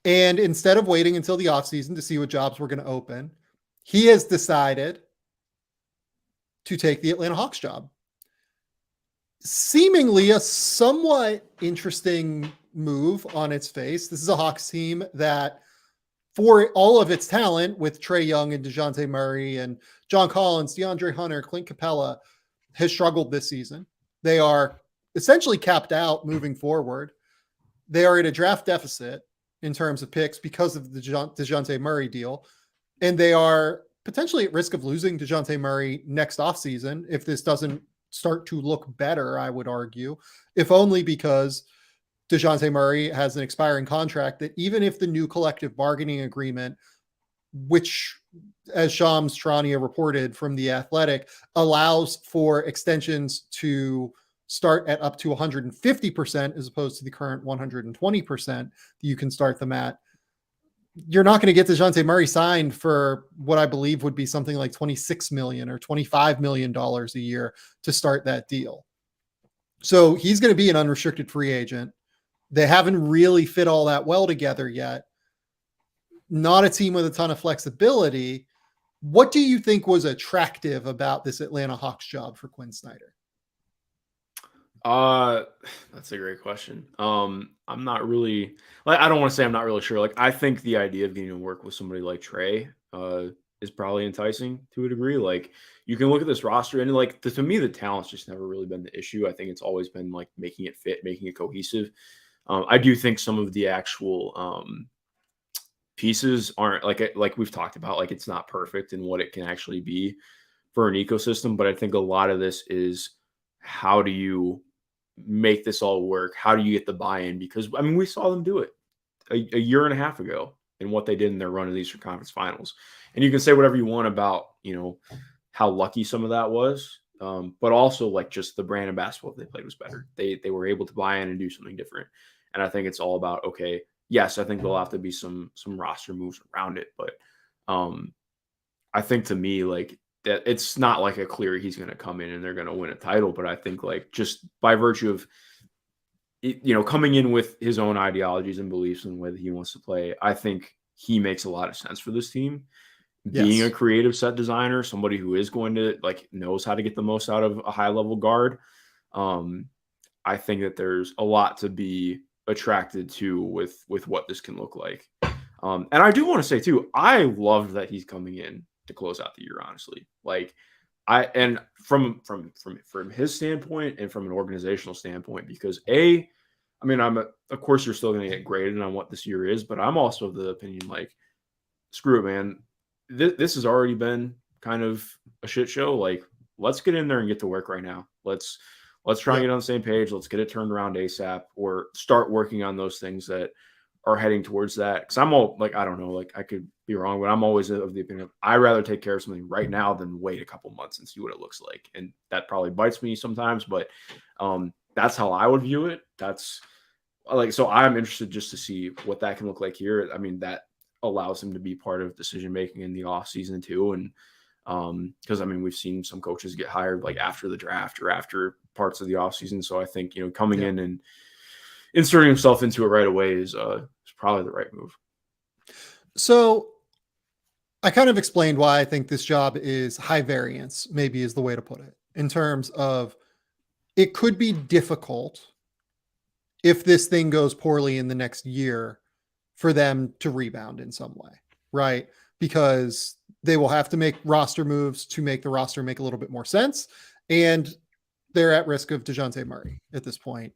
And instead of waiting until the offseason to see what jobs were going to open, he has decided to take the Atlanta Hawks job. Seemingly a somewhat interesting move on its face. This is a Hawks team that, for all of its talent with Trae Young and DeJounte Murray and John Collins, DeAndre Hunter, Clint Capella, has struggled this season. They are essentially capped out moving forward. They are at a draft deficit in terms of picks because of the DeJounte Murray deal. And they are potentially at risk of losing DeJounte Murray next offseason if this doesn't start to look better, I would argue, if only because DeJounte Murray has an expiring contract that even if the new collective bargaining agreement, which, as Shams Charania reported from The Athletic, allows for extensions to start at up to 150% as opposed to the current 120% that you can start them at, you're not going to get DeJounte Murray signed for what I believe would be something like $26 million or $25 million a year to start that deal. So he's going to be an unrestricted free agent They haven't really fit all that well together yet. Not a team with a ton of flexibility. What do you think was attractive about this Atlanta Hawks job for Quin Snyder? That's a great question. I'm not really like I don't want to say I'm not really sure. Like I think the idea of getting to work with somebody like Trey is probably enticing to a degree. Like you can look at this roster and like to me the talent's just never really been the issue. I think it's always been like making it fit, making it cohesive. I do think some of the actual pieces aren't like we've talked about, like it's not perfect in what it can actually be for an ecosystem, but I think a lot of this is how do you make this all work? How do you get the buy-in? Because I mean, we saw them do it a year and a half ago and what they did in their run of the Eastern Conference Finals. And you can say whatever you want about, how lucky some of that was, but also like just the brand of basketball they played was better. They were able to buy in and do something different. And I think it's all about, okay, yes, I think there'll have to be some roster moves around it, but I think to me, like that it's not like a clear he's going to come in and they're going to win a title, but I think like just by virtue of coming in with his own ideologies and beliefs and the way that he wants to play, I think he makes a lot of sense for this team. Being a creative set designer, somebody who is going to like knows how to get the most out of a high level guard. I think that there's a lot to be attracted to with what this can look like. And I do want to say too, I loved that he's coming in to close out the year, honestly. Like and from his standpoint and from an organizational standpoint, because of course you're still going to get graded on what this year is, but I'm also of the opinion like, screw it, man. This has already been kind of a shit show. Like, let's get in there and get to work right now. Let's try and get on the same page. Let's get it turned around ASAP or start working on those things that are heading towards that. Because I'm all like, I don't know, like I could be wrong, but I'm always of the opinion of I'd rather take care of something right now than wait a couple months and see what it looks like. And that probably bites me sometimes, but that's how I would view it. That's like, so I'm interested just to see what that can look like here. I mean, that allows him to be part of decision making in the off season too. And because I mean, we've seen some coaches get hired like after the draft or after parts of the off season. So I think, coming in and inserting himself into it right away is probably the right move. So I kind of explained why I think this job is high variance, maybe is the way to put it, in terms of it could be difficult if this thing goes poorly in the next year for them to rebound in some way, right? Because they will have to make roster moves to make the roster make a little bit more sense. And they're at risk of DeJounte Murray at this point,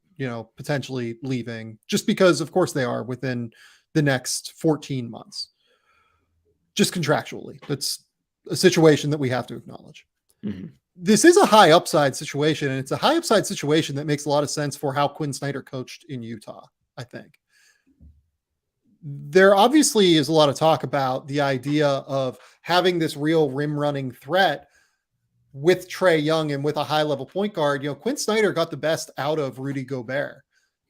potentially leaving just because, of course, they are within the next 14 months. Just contractually. That's a situation that we have to acknowledge. Mm-hmm. This is a high upside situation, and it's a high upside situation that makes a lot of sense for how Quin Snyder coached in Utah, I think. There obviously is a lot of talk about the idea of having this real rim running threat with Trae Young and with a high level point guard. Quin Snyder got the best out of Rudy Gobert.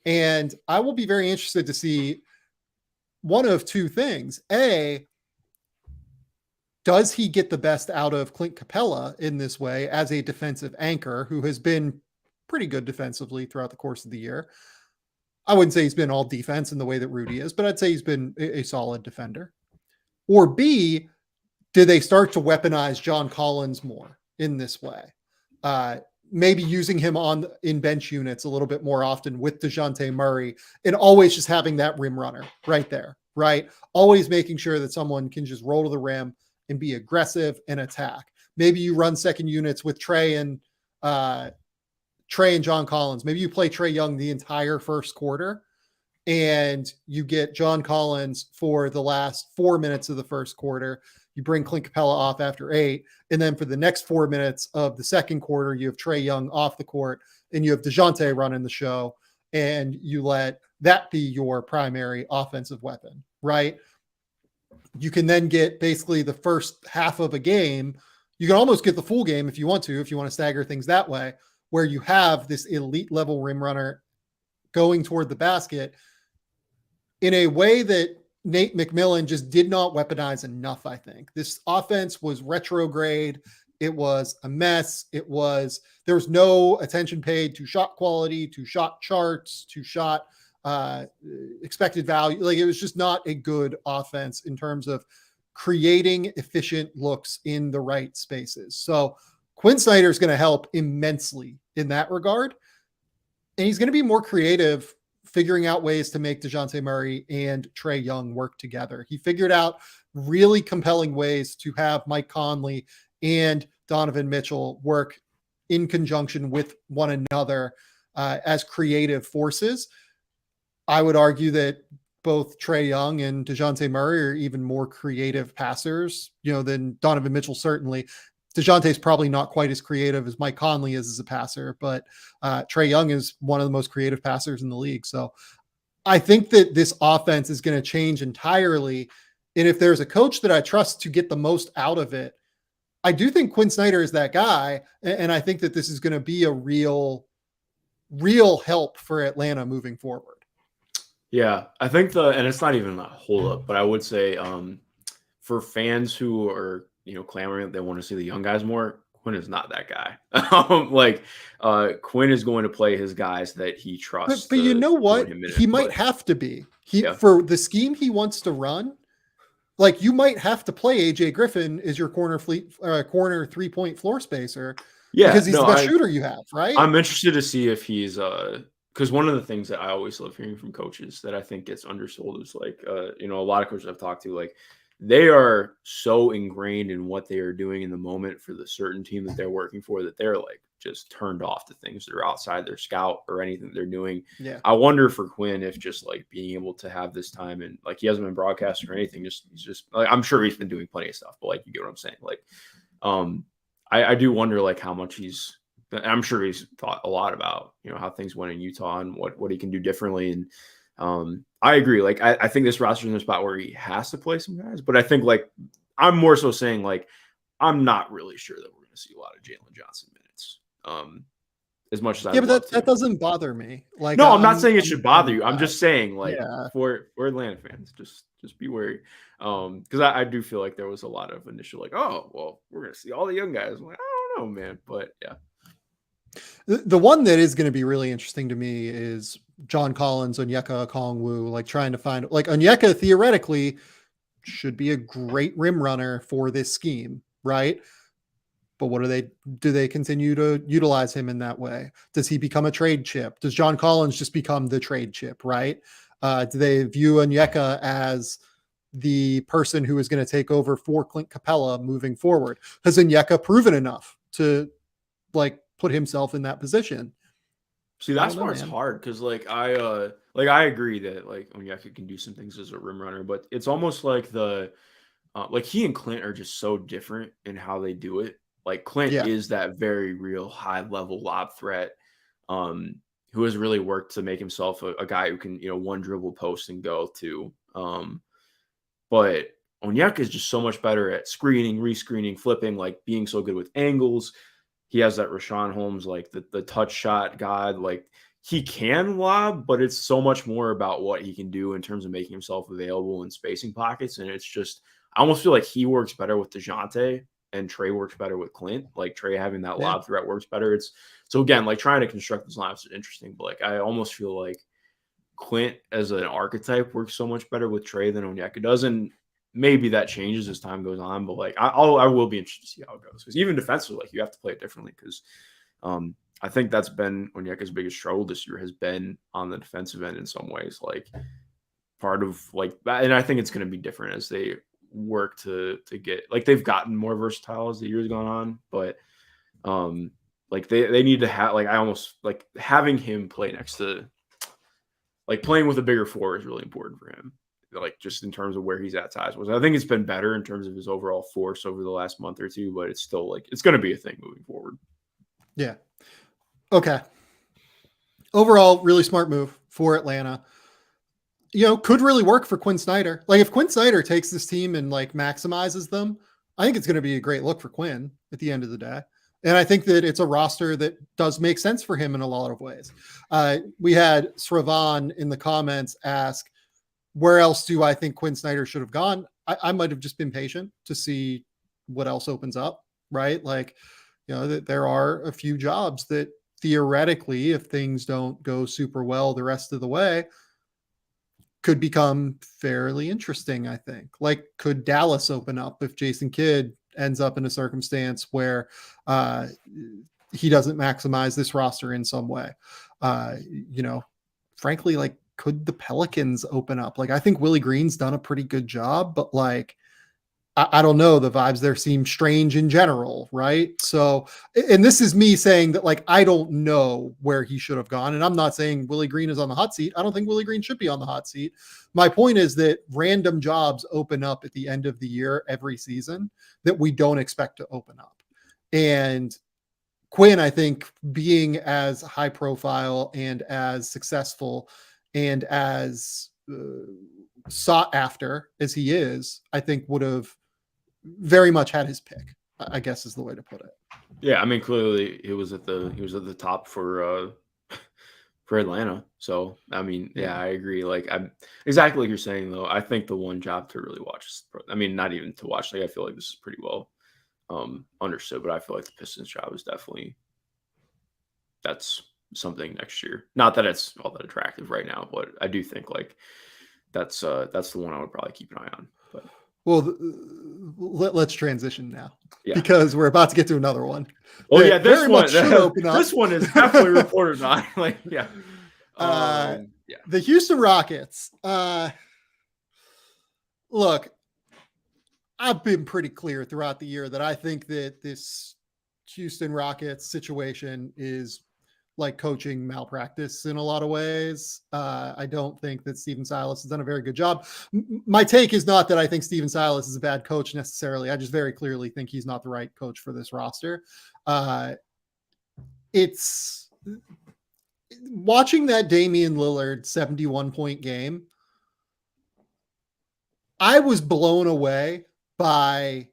And I will be very interested to see one of two things. A, does he get the best out of Clint Capella in this way as a defensive anchor who has been pretty good defensively throughout the course of the year? I wouldn't say he's been all defense in the way that Rudy is, but I'd say he's been a solid defender. Or B, do they start to weaponize John Collins more in this way? Maybe using him in bench units a little bit more often with DeJounte Murray and always just having that rim runner right there, right? Always making sure that someone can just roll to the rim and be aggressive and attack. Maybe you run second units with Trae and John Collins. Maybe you play Trae Young the entire first quarter and you get John Collins for the last 4 minutes of the first quarter. You bring Clint Capella off after 8. And then for the next 4 minutes of the second quarter, you have Trae Young off the court and you have DeJounte running the show and you let that be your primary offensive weapon, right? You can then get basically the first half of a game. You can almost get the full game if you want to stagger things that way, where you have this elite level rim runner going toward the basket in a way that Nate McMillan just did not weaponize enough. I think this offense was retrograde. It was a mess. There was no attention paid to shot quality, to shot charts, to shot expected value. Like it was just not a good offense in terms of creating efficient looks in the right spaces. So Quin Snyder is going to help immensely in that regard. And he's going to be more creative figuring out ways to make DeJounte Murray and Trae Young work together. He figured out really compelling ways to have Mike Conley and Donovan Mitchell work in conjunction with one another as creative forces. I would argue that both Trae Young and DeJounte Murray are even more creative passers, than Donovan Mitchell, certainly. DeJounte is probably not quite as creative as Mike Conley is as a passer, but Trae Young is one of the most creative passers in the league. So I think that this offense is going to change entirely. And if there's a coach that I trust to get the most out of it, I do think Quin Snyder is that guy. And I think that this is going to be a real help for Atlanta moving forward. Yeah, I think and it's not even a hold up, but I would say for fans who are, clamoring that they want to see the young guys more, Quin is not that guy. Quin is going to play his guys that he trusts. But you know what? He might have to be. For the scheme he wants to run, like you might have to play AJ Griffin as your corner 3-point floor spacer. Yeah, because he's the best shooter you have, right? I'm interested to see if he's because one of the things that I always love hearing from coaches that I think gets undersold is like a lot of coaches I've talked to, like they are so ingrained in what they are doing in the moment for the certain team that they're working for that they're like just turned off to things that are outside their scout or anything they're doing. Yeah. I wonder for Quin if just like being able to have this time and like he hasn't been broadcasting or anything, he's just like, I'm sure he's been doing plenty of stuff, but like you get what I'm saying? Like I do wonder like how much I'm sure he's thought a lot about, how things went in Utah and what he can do differently. And I agree. Like, I think this roster's in a spot where he has to play some guys, but I think like, I'm more so saying like, I'm not really sure that we're going to see a lot of Jalen Johnson minutes. As much as but that doesn't bother me. Like, no, I'm not saying it should bother you. I'm just saying like for Atlanta fans, just be wary. Because I do feel like there was a lot of initial like, oh, well, we're going to see all the young guys. I'm like, I don't know, man. But yeah. The one that is going to be really interesting to me is John Collins, Onyeka Okongwu, like trying to find like Onyeka theoretically should be a great rim runner for this scheme, right? But do they continue to utilize him in that way? Does he become a trade chip? Does John Collins just become the trade chip, right? Do they view Onyeka as the person who is going to take over for Clint Capella moving forward? Has Onyeka proven enough to like put himself in that position? See, that's where it's hard because like I agree that like Onyeka can do some things as a rim runner, but it's almost like like he and Clint are just so different in how they do it. Like Clint is that very real high level lob threat, who has really worked to make himself a guy who can, one dribble post and go to. But Onyeka is just so much better at screening, rescreening, flipping, like being so good with angles. He has that Rashawn Holmes, like the touch shot god. Like he can lob, but it's so much more about what he can do in terms of making himself available in spacing pockets. And it's just, I almost feel like he works better with DeJounte and Trae works better with Clint. Like Trae having that lob threat works better. So again, like trying to construct this lineup is interesting, but like I almost feel like Clint as an archetype works so much better with Trae than Onyeka does. And maybe that changes as time goes on, but like I will be interested to see how it goes because even defensively, like you have to play it differently because I think that's been Onyeka's biggest struggle this year has been on the defensive end in some ways, like part of like that. And I think it's going to be different as they work to get like they've gotten more versatile as the years gone on, but like they need to have like I almost like having him play next to like playing with a bigger four is really important for him. Like just in terms of where he's at size-wise. I think it's been better in terms of his overall force over the last month or two, but it's still like it's going to be a thing moving forward. Yeah. Okay. Overall, really smart move for Atlanta. Could really work for Quin Snyder. Like if Quin Snyder takes this team and like maximizes them, I think it's going to be a great look for Quin at the end of the day. And I think that it's a roster that does make sense for him in a lot of ways. We had Sravan in the comments ask, where else do I think Quin Snyder should have gone? I might have just been patient to see what else opens up, right? Like, there are a few jobs that theoretically, if things don't go super well the rest of the way, could become fairly interesting, I think. Like, could Dallas open up if Jason Kidd ends up in a circumstance where he doesn't maximize this roster in some way? Frankly, like, could the Pelicans open up? Like, I think Willie Green's done a pretty good job, but like, I don't know. The vibes there seem strange in general, right? So, and this is me saying that, like, I don't know where he should have gone. And I'm not saying Willie Green is on the hot seat. I don't think Willie Green should be on the hot seat. My point is that random jobs open up at the end of the year every season that we don't expect to open up. And Quin, I think, being as high profile and as successful and as sought after as he is, I think would have very much had his pick, I guess is the way to put it. Yeah, I mean, clearly he was at the top for Atlanta. So I mean, yeah, I agree. Like, I'm exactly like you're saying though. I think the one job to really watch is, I mean, not even to watch. Like, I feel like this is pretty well understood, but I feel like the Pistons job is definitely, that's something next year. Not that it's all that attractive right now, but I do think like that's the one I would probably keep an eye on. But well, let's transition now, because we're about to get to another one. Oh yeah, this one should open up. This one is definitely reported on. Like, yeah. The Houston Rockets. Look, I've been pretty clear throughout the year that I think that this Houston Rockets situation is like coaching malpractice in a lot of ways. I don't think that Stephen Silas has done a very good job. My take is not that I think Stephen Silas is a bad coach necessarily. I just very clearly think he's not the right coach for this roster. It's watching that Damian Lillard 71-point game. I was blown away by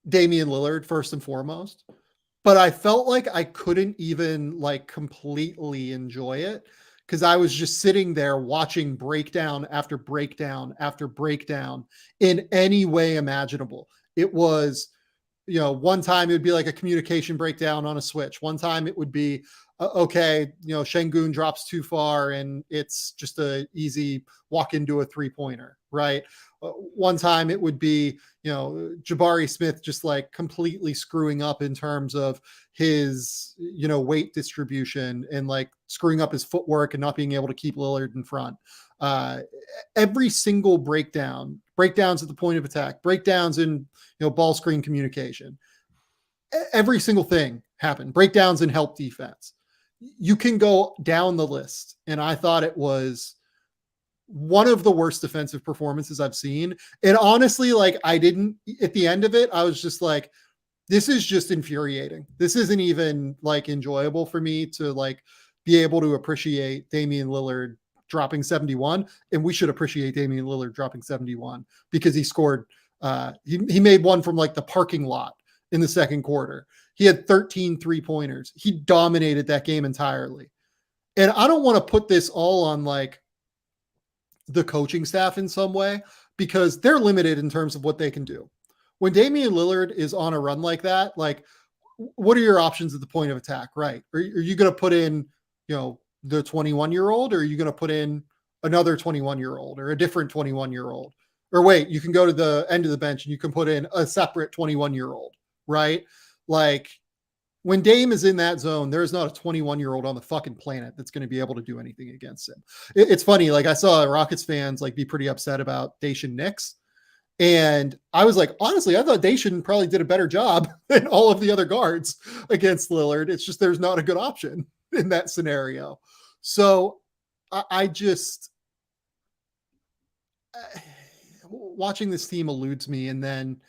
Damian Lillard first and foremost. But I felt like I couldn't even like completely enjoy it because I was just sitting there watching breakdown after breakdown after breakdown in any way imaginable. It was, one time it would be like a communication breakdown on a switch. One time it would be, okay, Şengün drops too far and it's just a easy walk into a three-pointer, right? One time it would be, Jabari Smith just like completely screwing up in terms of his, weight distribution and like screwing up his footwork and not being able to keep Lillard in front. Every single breakdowns at the point of attack, breakdowns in, ball screen communication, every single thing happened. Breakdowns in help defense. You can go down the list. And I thought it was one of the worst defensive performances I've seen. And honestly, like at the end of it, I was just like, this is just infuriating. This isn't even like enjoyable for me to like be able to appreciate Damian Lillard dropping 71. And we should appreciate Damian Lillard dropping 71 because he scored, he made one from like the parking lot in the second quarter. He had 13 3-pointers. He dominated that game entirely. And I don't want to put this all on like the coaching staff in some way because they're limited in terms of what they can do. When Damian Lillard is on a run like that, like what are your options at the point of attack, right? Are you going to put in, the 21-year-old or are you going to put in another 21-year-old or a different 21-year-old? Or wait, you can go to the end of the bench and you can put in a separate 21-year-old, right? Like when Dame is in that zone, there's not a 21-year-old on the fucking planet that's going to be able to do anything against him. It's funny. Like I saw Rockets fans like be pretty upset about Daishen Nix. And I was like, honestly, I thought Daishen probably did a better job than all of the other guards against Lillard. It's just, there's not a good option in that scenario. So I just, watching this team eludes me. And then,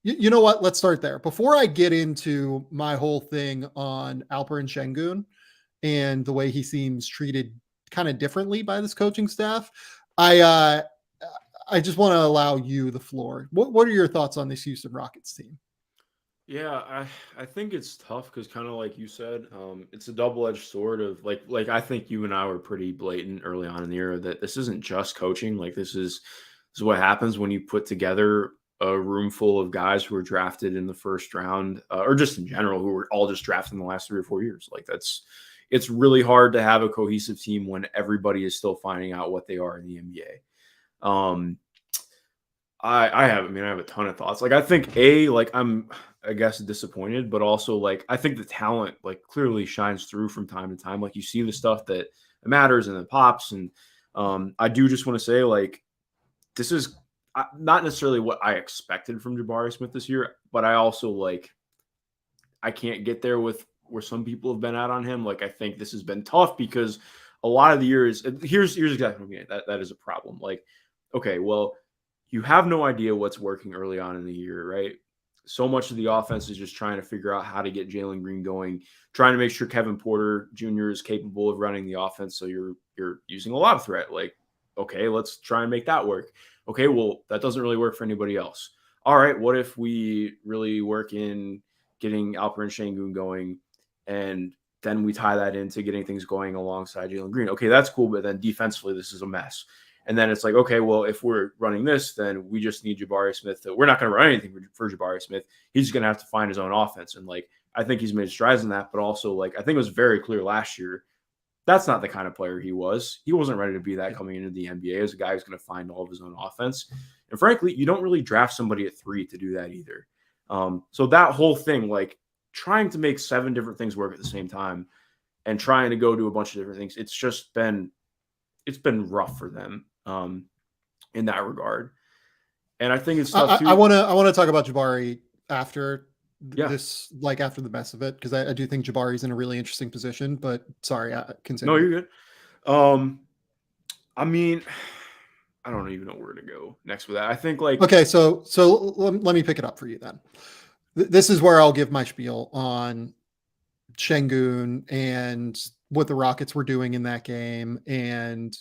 you know what? Let's start there. Before I get into my whole thing on Alperen Şengün and the way he seems treated kind of differently by this coaching staff, I just want to allow you the floor. What are your thoughts on this Houston Rockets team? Yeah, I think it's tough because kind of like you said, it's a double-edged sword of like I think you and I were pretty blatant early on in the year that this isn't just coaching. Like this is what happens when you put together a room full of guys who were drafted in the first round or just in general, who were all just drafted in the last 3 or 4 years. Like it's really hard to have a cohesive team when everybody is still finding out what they are in the NBA. I have a ton of thoughts. Like, I think I guess disappointed, but also like I think the talent like clearly shines through from time to time. Like you see the stuff that matters and it pops. And I do just want to say like this is not necessarily what I expected from Jabari Smith this year, but I also like I can't get there with where some people have been out on him. Like I think this has been tough because a lot of the years here's exactly what I'm getting at. That is a problem. Like, okay, well, you have no idea what's working early on in the year, right? So much of the offense is just trying to figure out how to get Jalen Green going, trying to make sure Kevin Porter Jr. is capable of running the offense. So you're using a lob threat. Like, okay, let's try and make that work. Okay, well, that doesn't really work for anybody else. All right, what if we really work in getting Alperen Şengün going, and then we tie that into getting things going alongside Jalen Green? Okay, that's cool, but then defensively, this is a mess. And then it's like, okay, well, if we're running this, then we just need Jabari Smith. We're not going to run anything for Jabari Smith. He's going to have to find his own offense. And like, I think he's made strides in that, but also like, I think it was very clear last year, that's not the kind of player he was. He wasn't ready to be that coming into the NBA as a guy who's going to find all of his own offense. And frankly, you don't really draft somebody at 3 to do that either. So that whole thing, like trying to make 7 different things work at the same time and trying to go do a bunch of different things, it's been rough for them in that regard. And I think it's tough too. I want to talk about Jabari after this, like after the best of it, because I do think Jabari's in a really interesting position. But sorry, continue. No, you're good. I mean, I don't even know where to go next with that. I think like okay, so let me pick it up for you then. This is where I'll give my spiel on Şengün and what the Rockets were doing in that game and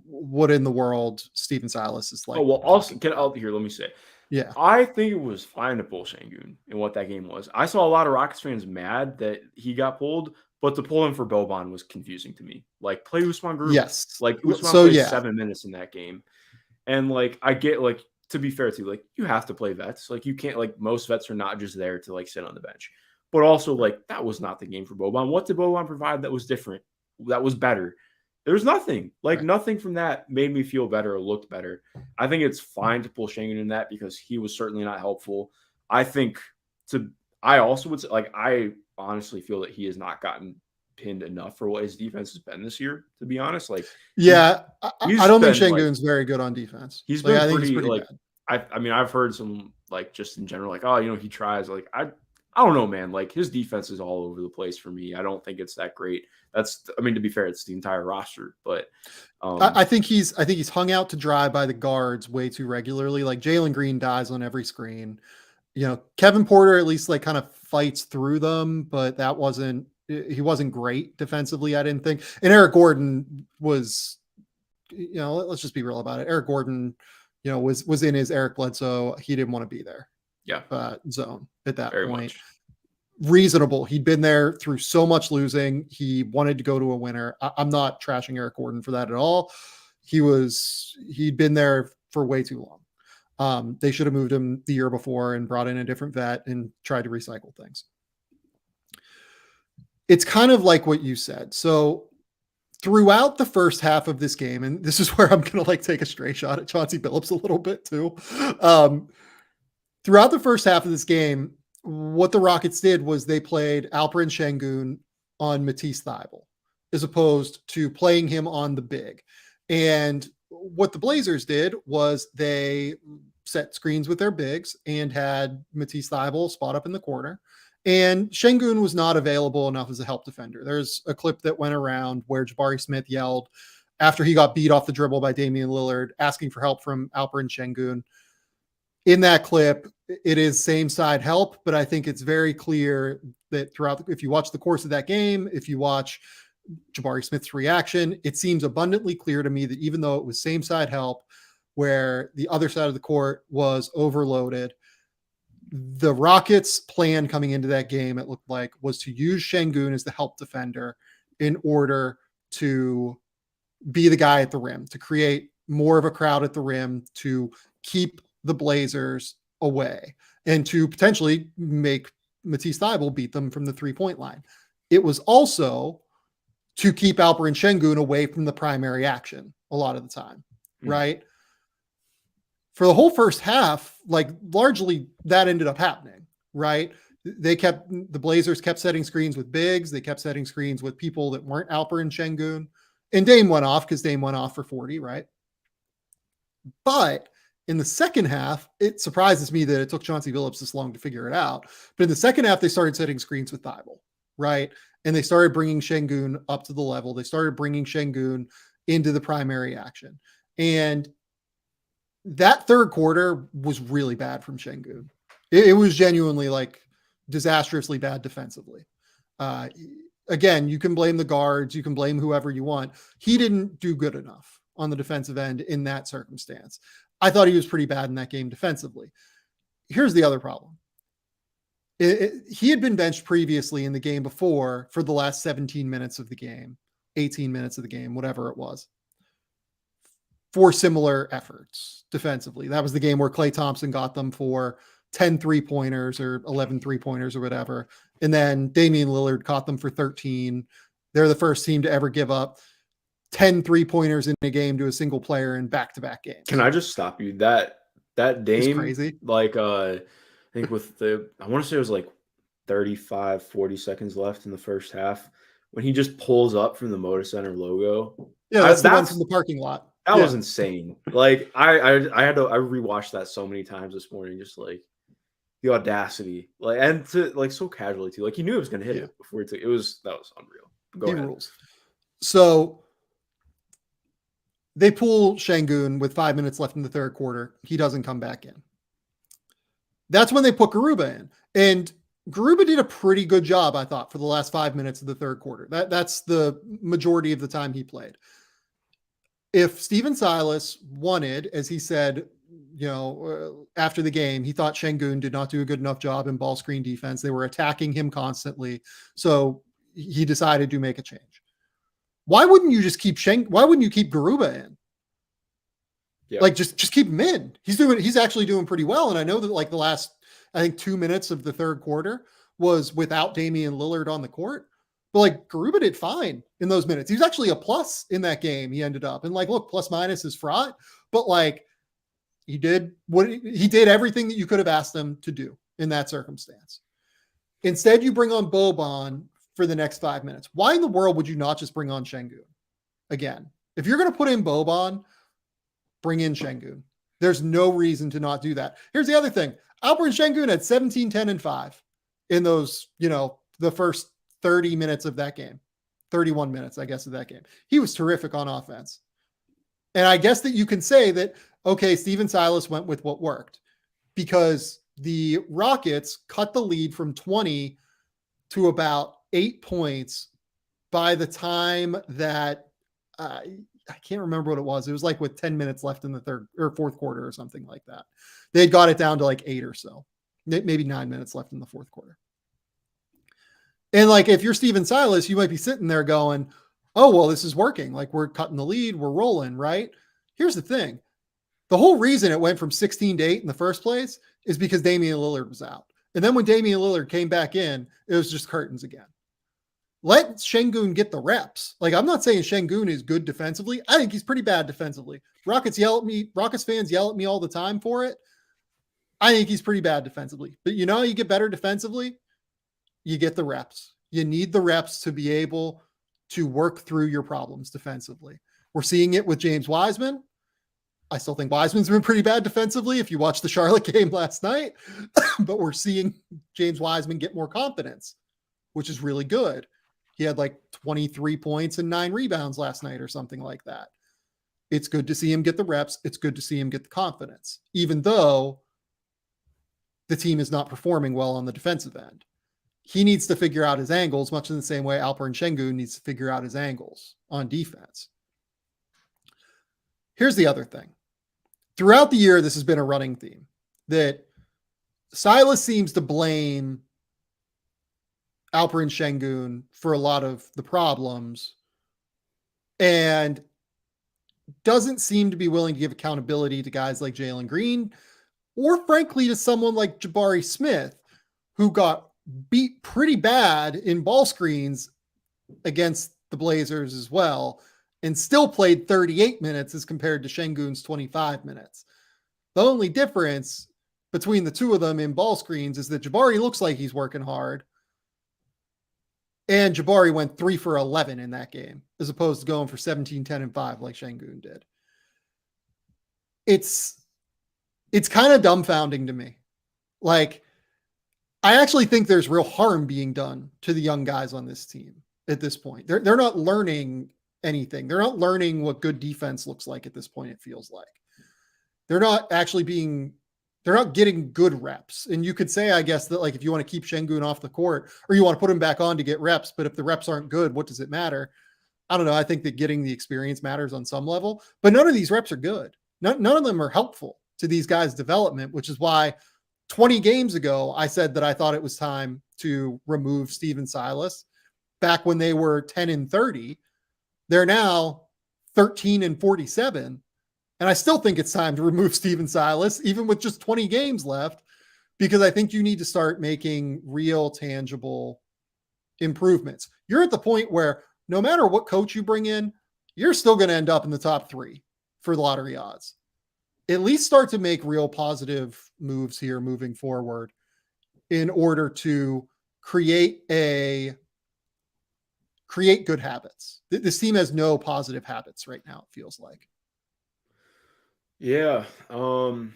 what in the world Stephen Silas is like. Oh, well, also here, let me say. Yeah. I think it was fine to pull Şengün in what that game was. I saw a lot of Rockets fans mad that he got pulled, but to pull him for Boban was confusing to me. Like, play Usman Garuba. Yes. Like, Usman played 7 minutes in that game. And, like, I get, like, to be fair to, like, you have to play vets. Like, you can't, like, most vets are not just there to, like, sit on the bench. But also, like, that was not the game for Boban. What did Boban provide that was different? That was better? There was nothing. Like, nothing from that made me feel better or looked better. I think it's fine to pull Şengün in that because he was certainly not helpful. I also would say, like, I honestly feel that he has not gotten pinned enough for what his defense has been this year, to be honest. Like, yeah, I don't think Şengün's very good on defense. He's been pretty like, bad. I mean, I've heard some, like, just in general, like, oh, you know, he tries. Like, I don't know, man. Like, his defense is all over the place for me. I don't think it's that great. I mean, to be fair, it's the entire roster, but I think he's hung out to dry by the guards way too regularly. Like, Jalen Green dies on every screen. You know, Kevin Porter at least like kind of fights through them, but he wasn't great defensively, I didn't think. And Eric Gordon was, you know, let's just be real about it. Eric Gordon, you know, was in his Eric Bledsoe. He didn't want to be there. Yeah. Zone at that Very point. much. Reasonable. He'd been there through so much losing. He wanted to go to a winner. I'm not trashing Eric Gordon for that at all. He'd been there for way too long. They should have moved him the year before and brought in a different vet and tried to recycle things. It's kind of like what you said. So throughout the first half of this game, and this is where I'm going to like take a straight shot at Chauncey Billups a little bit too. Throughout the first half of this game, what the Rockets did was they played Alperen Şengün on Matisse Thybulle as opposed to playing him on the big. And what the Blazers did was they set screens with their bigs and had Matisse Thybulle spot up in the corner. And Şengün was not available enough as a help defender. There's a clip that went around where Jabari Smith yelled after he got beat off the dribble by Damian Lillard, asking for help from Alperen Şengün. In that clip, it is same side help, but I think it's very clear that if you watch the course of that game, if you watch Jabari Smith's reaction, it seems abundantly clear to me that even though it was same side help where the other side of the court was overloaded, the Rockets' plan coming into that game, it looked like, was to use Şengün as the help defender in order to be the guy at the rim, to create more of a crowd at the rim, to keep the Blazers away, and to potentially make Matisse Thybulle beat them from the 3-point line. It was also to keep Alperen Şengün away from the primary action a lot of the time, right? For the whole first half, like largely that ended up happening, right? The Blazers kept setting screens with bigs. They kept setting screens with people that weren't Alperen Şengün. And Dame went off because Dame went off for 40, right? But in the second half, it surprises me that it took Chauncey Billups this long to figure it out. But in the second half, they started setting screens with Thibault, right? And they started bringing Şengün up to the level. They started bringing Şengün into the primary action. And that third quarter was really bad from Şengün. It was genuinely like disastrously bad defensively. Again, you can blame the guards, you can blame whoever you want. He didn't do good enough on the defensive end in that circumstance. I thought he was pretty bad in that game defensively. Here's the other problem. He had been benched previously in the game before for the last 17 minutes of the game, 18 minutes of the game, whatever it was, for similar efforts defensively. That was the game where Klay Thompson got them for 10 3-pointers or 11 3-pointers or whatever. And then Damian Lillard caught them for 13. They're the first team to ever give up 10 3-pointers in a game to a single player in back-to-back games. Can I just stop you? That Dame, crazy. Like, I think with I want to say it was like 35, 40 seconds left in the first half when he just pulls up from the Moda Center logo. Yeah, that's the one from the parking lot. That was insane. Like I rewatched that so many times this morning, just like the audacity, like, and to like so casually too. Like he knew it was going to hit it before he took. That was unreal. Go ahead. Rules. So they pull Şengün with 5 minutes left in the third quarter. He doesn't come back in. That's when they put Garuba in, and Garuba did a pretty good job, I thought, for the last 5 minutes of the third quarter. That's the majority of the time he played. If Stephen Silas wanted, as he said, after the game, he thought Şengün did not do a good enough job in ball screen defense. They were attacking him constantly. So he decided to make a change. Why wouldn't you just keep why wouldn't you keep Garuba in? Yeah. Like just keep him in. He's actually doing pretty well. And I know that like the last, I think 2 minutes of the third quarter was without Damian Lillard on the court. But like Garuba did fine in those minutes. He was actually a plus in that game. He ended up, and like, look, plus minus is fraught, but like he did everything that you could have asked him to do in that circumstance. Instead, you bring on Boban for the next 5 minutes. Why in the world would you not just bring on Şengün again? If you're going to put in Boban, bring in Şengün. There's no reason to not do that. Here's the other thing. Alperen Şengün had 17, 10, and 5 in those, the first 30 minutes of that game, 31 minutes, I guess, of that game. He was terrific on offense. And I guess that you can say that, okay, Stephen Silas went with what worked because the Rockets cut the lead from 20 to about 8 points by the time that I can't remember what it was. It was like with 10 minutes left in the third or fourth quarter or something like that. They got it down to like 8 or so, maybe 9 minutes left in the fourth quarter. And like, if you're Stephen Silas, you might be sitting there going, oh, well, this is working. Like we're cutting the lead. We're rolling, right? Here's the thing. The whole reason it went from 16 to 8 in the first place is because Damian Lillard was out. And then when Damian Lillard came back in, it was just curtains again. Let Şengün get the reps. Like, I'm not saying Şengün is good defensively. I think he's pretty bad defensively. Rockets fans yell at me all the time for it. I think he's pretty bad defensively. But you get better defensively, you get the reps. You need the reps to be able to work through your problems defensively. We're seeing it with James Wiseman. I still think Wiseman's been pretty bad defensively if you watch the Charlotte game last night, but we're seeing James Wiseman get more confidence, which is really good. He had like 23 points and 9 rebounds last night or something like that. It's good to see him get the reps. It's good to see him get the confidence, even though the team is not performing well on the defensive end. He needs to figure out his angles, much in the same way Alperen Şengün needs to figure out his angles on defense. Here's the other thing. Throughout the year, this has been a running theme that Silas seems to blame Alperen Şengün for a lot of the problems and doesn't seem to be willing to give accountability to guys like Jalen Green or, frankly, to someone like Jabari Smith, who got beat pretty bad in ball screens against the Blazers as well, and still played 38 minutes as compared to Şengün's 25 minutes. The only difference between the two of them in ball screens is that Jabari looks like he's working hard. And Jabari went 3 for 11 in that game, as opposed to going for 17, 10, and 5 like Şengün did. It's kind of dumbfounding to me. Like, I actually think there's real harm being done to the young guys on this team at this point. They're not learning anything. They're not learning what good defense looks like at this point, it feels like. They're not getting good reps. And you could say, I guess, that like if you want to keep Şengün off the court or you want to put him back on to get reps, but if the reps aren't good, what does it matter? I don't know. I think that getting the experience matters on some level, but none of these reps are good. None of them are helpful to these guys' development, which is why 20 games ago, I said that I thought it was time to remove Stephen Silas back when they were 10 and 30. They're now 13 and 47. And I still think it's time to remove Stephen Silas, even with just 20 games left, because I think you need to start making real, tangible improvements. You're at the point where no matter what coach you bring in, you're still going to end up in the top 3 for lottery odds. At least start to make real positive moves here moving forward in order to create good habits. This team has no positive habits right now, it feels like. Yeah. Man,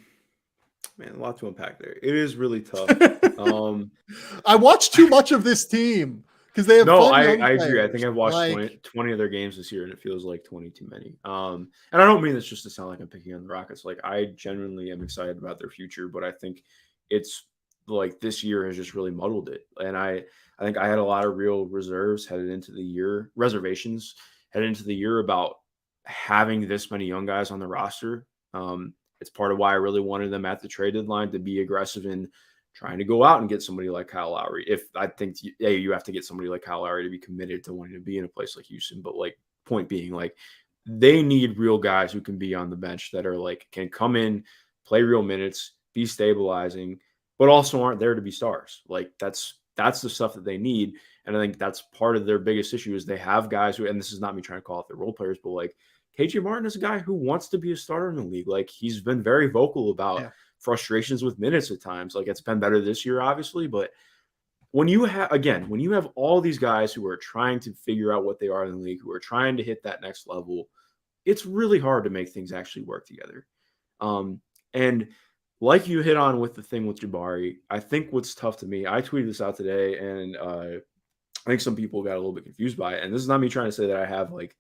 a lot to unpack there. It is really tough. I watched too much of this team because they have I agree. I think I've watched 20 of their games this year, and it feels like 20 too many. And I don't mean this just to sound like I'm picking on the Rockets. Like, I genuinely am excited about their future, but I think it's like this year has just really muddled it. And I think I had a lot of real reservations headed into the year about having this many young guys on the roster. It's part of why I really wanted them at the trade deadline to be aggressive in trying to go out and get somebody like Kyle Lowry. If I think you have to get somebody like Kyle Lowry to be committed to wanting to be in a place like Houston. But like, point being, like, they need real guys who can be on the bench that are like, can come in, play real minutes, be stabilizing, but also aren't there to be stars. Like, that's the stuff that they need. And I think that's part of their biggest issue is they have guys who, and this is not me trying to call out their role players, but like, KJ Martin is a guy who wants to be a starter in the league. Like, he's been very vocal about frustrations with minutes at times. Like, it's been better this year, obviously, but when you have all these guys who are trying to figure out what they are in the league, who are trying to hit that next level, it's really hard to make things actually work together. And like you hit on with the thing with Jabari, I think what's tough to me, I tweeted this out today, and I think some people got a little bit confused by it. And this is not me trying to say that I have like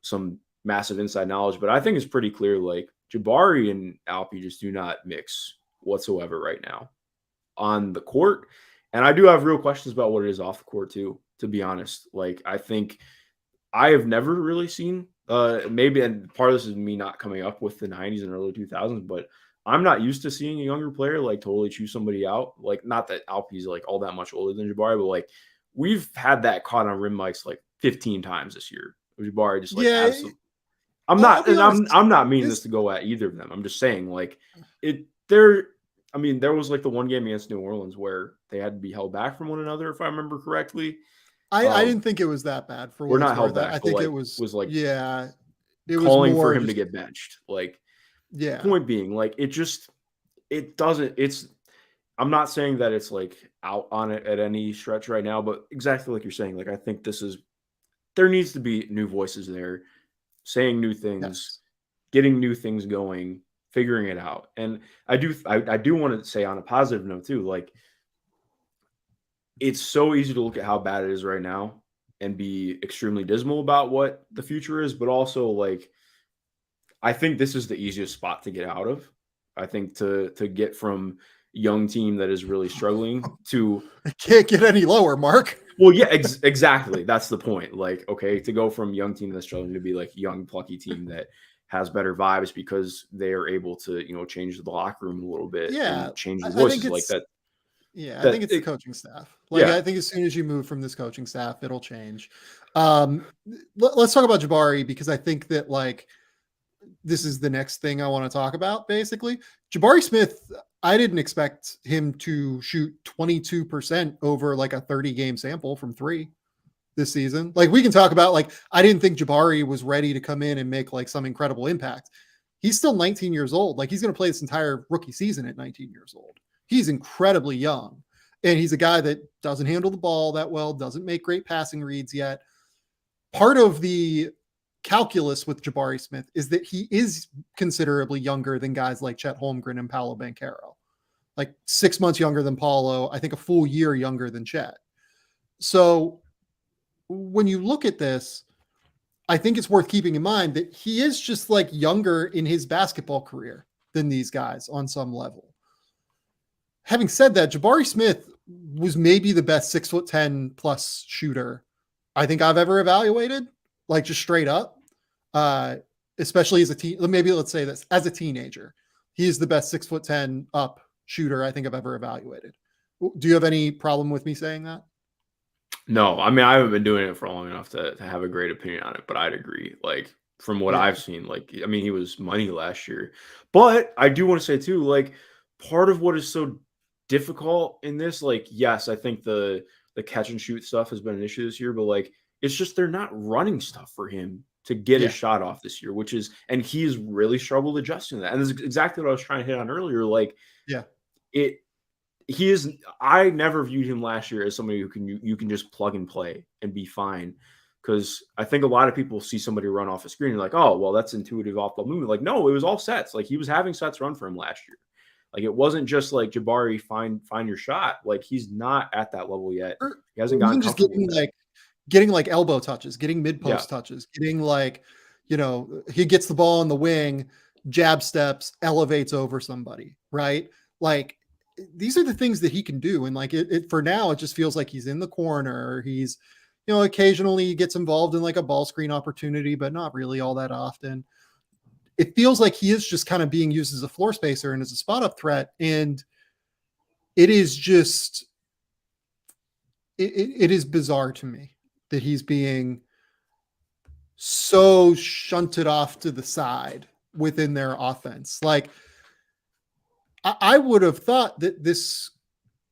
some massive inside knowledge, but I think it's pretty clear, like, Jabari and Alpi just do not mix whatsoever right now on the court. And I do have real questions about what it is off the court too, to be honest. Like, I think I have never really seen maybe, and part of this is me not coming up with the 90s and early 2000s, but I'm not used to seeing a younger player like totally choose somebody out. Like, not that Alpi's like all that much older than Jabari, but like, we've had that caught on rim mics like 15 times this year. Jabari just like absolutely. I'm not meaning this to go at either of them. I'm just saying, like, there was like the one game against New Orleans where they had to be held back from one another, if I remember correctly. I didn't think it was that bad for. We're not held back. I think like, it was like it was calling more for him to get benched. Like, yeah. Point being, like, it doesn't. It's. I'm not saying that it's like out on it at any stretch right now, but exactly like you're saying, like, I think there needs to be new voices there, saying new things, getting new things going, figuring it out. And I do want to say on a positive note too, like, it's so easy to look at how bad it is right now and be extremely dismal about what the future is, but also, like, I think this is the easiest spot to get out of. I think to get from young team that is really struggling to it can't get any lower, Mark. Well, yeah, exactly. That's the point. Like, okay, to go from young team that's struggling to be like young plucky team that has better vibes because they are able to, change the locker room a little bit, and change the voices like that. Yeah, I think it's the coaching staff. Like, I think as soon as you move from this coaching staff, it'll change. Let's talk about Jabari, because I think that, like, this is the next thing I want to talk about. Basically, Jabari Smith, I didn't expect him to shoot 22% over like a 30-game sample from 3. this season. Like we can talk about, like, I didn't think Jabari was ready to come in and make like some incredible impact. He's still 19 years old. Like he's going to play this entire rookie season at 19 years old. He's incredibly young. And he's a guy that doesn't handle the ball that well, doesn't make great passing reads yet. Part of the calculus with Jabari Smith is that he is considerably younger than guys like Chet Holmgren and Paolo Banchero. Like 6 months younger than Paolo, I think a full year younger than Chet. So when you look at this, I think it's worth keeping in mind that he is just like younger in his basketball career than these guys on some level. Having said that, Jabari Smith was maybe the best 6'10" plus shooter I think I've ever evaluated, like just straight up, especially as a teen. Maybe let's say this, as a teenager, he is the best 6'10" up shooter I think I've ever evaluated. Do you have any problem with me saying that? No, I mean, I haven't been doing it for long enough to have a great opinion on it, but I'd agree. Like from what I've seen, like, I mean, he was money last year, but I do want to say too, like part of what is so difficult in this, like, yes, I think the catch and shoot stuff has been an issue this year, but like, it's just, they're not running stuff for him to get his shot off this year, which is, and he's really struggled adjusting to that. And this is exactly what I was trying to hit on earlier. Like, I never viewed him last year as somebody who you can just plug and play and be fine. Because I think a lot of people see somebody run off a screen and like, oh, well, that's intuitive off-ball movement. Like, no, it was all sets. Like, he was having sets run for him last year. Like, it wasn't just like, Jabari, find your shot. Like, he's not at that level yet. He hasn't gotten just getting like elbow touches, getting mid-post touches, getting like, he gets the ball on the wing, jab steps, elevates over somebody, right? Like, these are the things that he can do. And like it for now, it just feels like he's in the corner. He's, occasionally gets involved in like a ball screen opportunity, but not really all that often. It feels like he is just kind of being used as a floor spacer and as a spot up threat. And it is just, it is bizarre to me that he's being so shunted off to the side within their offense. Like, I would have thought that this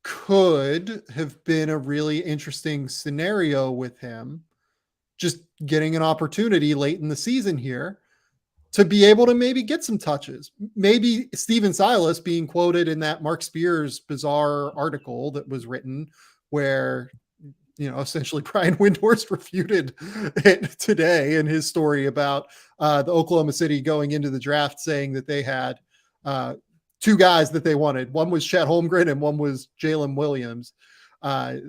could have been a really interesting scenario with him, just getting an opportunity late in the season here to be able to maybe get some touches. Maybe Steven Silas being quoted in that Mark Spears bizarre article that was written where, essentially Brian Windhorst refuted it today in his story about the Oklahoma City going into the draft saying that they had two guys that they wanted. One was Chet Holmgren and one was Jalen Williams. I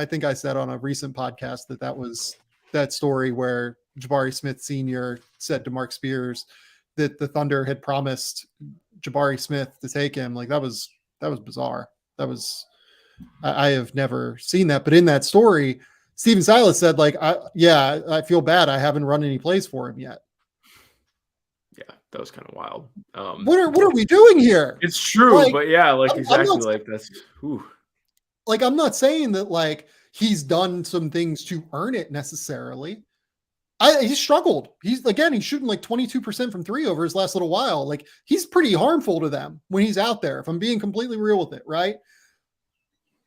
think I said on a recent podcast that was that story where Jabari Smith Sr. said to Mark Spears that the Thunder had promised Jabari Smith to take him. Like that was bizarre. I have never seen that. But in that story, Steven Silas said, like, I feel bad. I haven't run any plays for him yet. Yeah, that was kind of wild. What are we doing here? It's true, but yeah, like exactly like that's. Like, I'm not saying that like he's done some things to earn it necessarily. He struggled. He's shooting like 22% from three over his last little while. Like he's pretty harmful to them when he's out there, if I'm being completely real with it, right?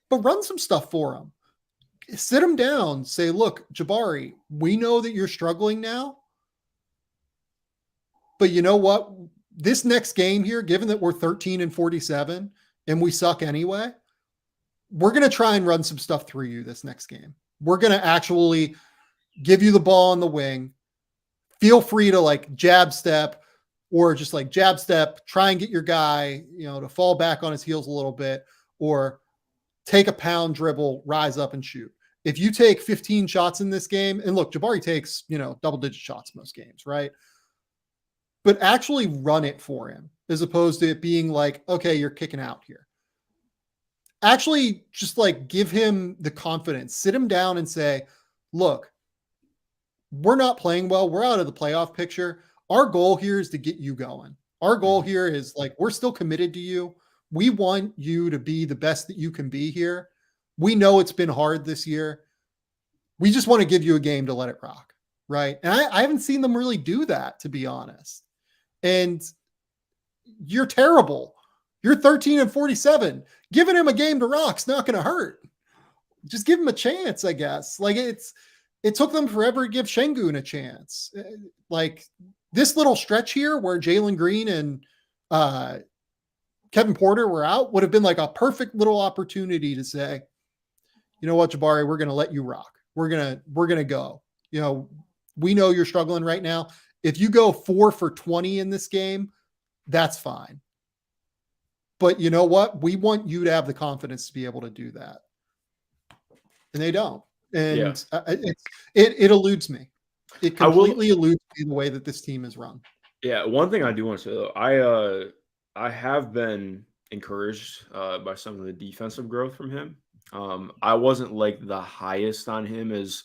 But run some stuff for him. Sit him down. Say, look, Jabari, we know that you're struggling now. But you know what? This next game here, given that we're 13-47 and we suck anyway, we're going to try and run some stuff through you this next game. We're going to actually give you the ball on the wing. Feel free to like jab step or just like jab step, try and get your guy, to fall back on his heels a little bit, or take a pound dribble, rise up and shoot. If you take 15 shots in this game, and look, Jabari takes, double-digit shots most games, right? But actually run it for him as opposed to it being like, okay, you're kicking out here. Actually just like give him the confidence, sit him down and say, look, we're not playing well. We're out of the playoff picture. Our goal here is to get you going. Our goal here is like, we're still committed to you. We want you to be the best that you can be here. We know it's been hard this year. We just want to give you a game to let it rock. Right. And I haven't seen them really do that, to be honest. And you're terrible. You're 13-47. Giving him a game to rock's not going to hurt. just give him a chance, I guess. Like it took them forever to give Şengün a chance. Like this little stretch here where Jalen Green and Kevin Porter were out would have been like a perfect little opportunity to say, you know what, Jabari, we're going to let you rock. We're going to go. You know, we know you're struggling right now. If you go 4 for 20 in this game, that's fine. But you know what? We want you to have the confidence to be able to do that. And they don't. And it eludes me. It completely eludes me the way that this team is run. Yeah. One thing I do want to say, though, I have been encouraged by some of the defensive growth from him. I wasn't like the highest on him as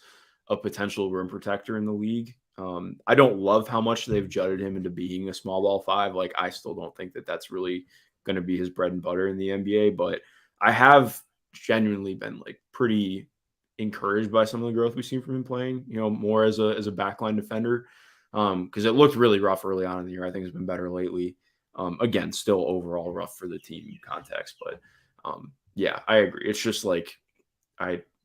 a potential rim protector in the league. I don't love how much they've jutted him into being a small ball 5. Like, I still don't think that that's really going to be his bread and butter in the NBA, but I have genuinely been like pretty encouraged by some of the growth we've seen from him playing, you know, more as a backline defender. Because it looked really rough early on in the year. I think it's been better lately. Again, still overall rough for the team context, but yeah, I agree. It's just like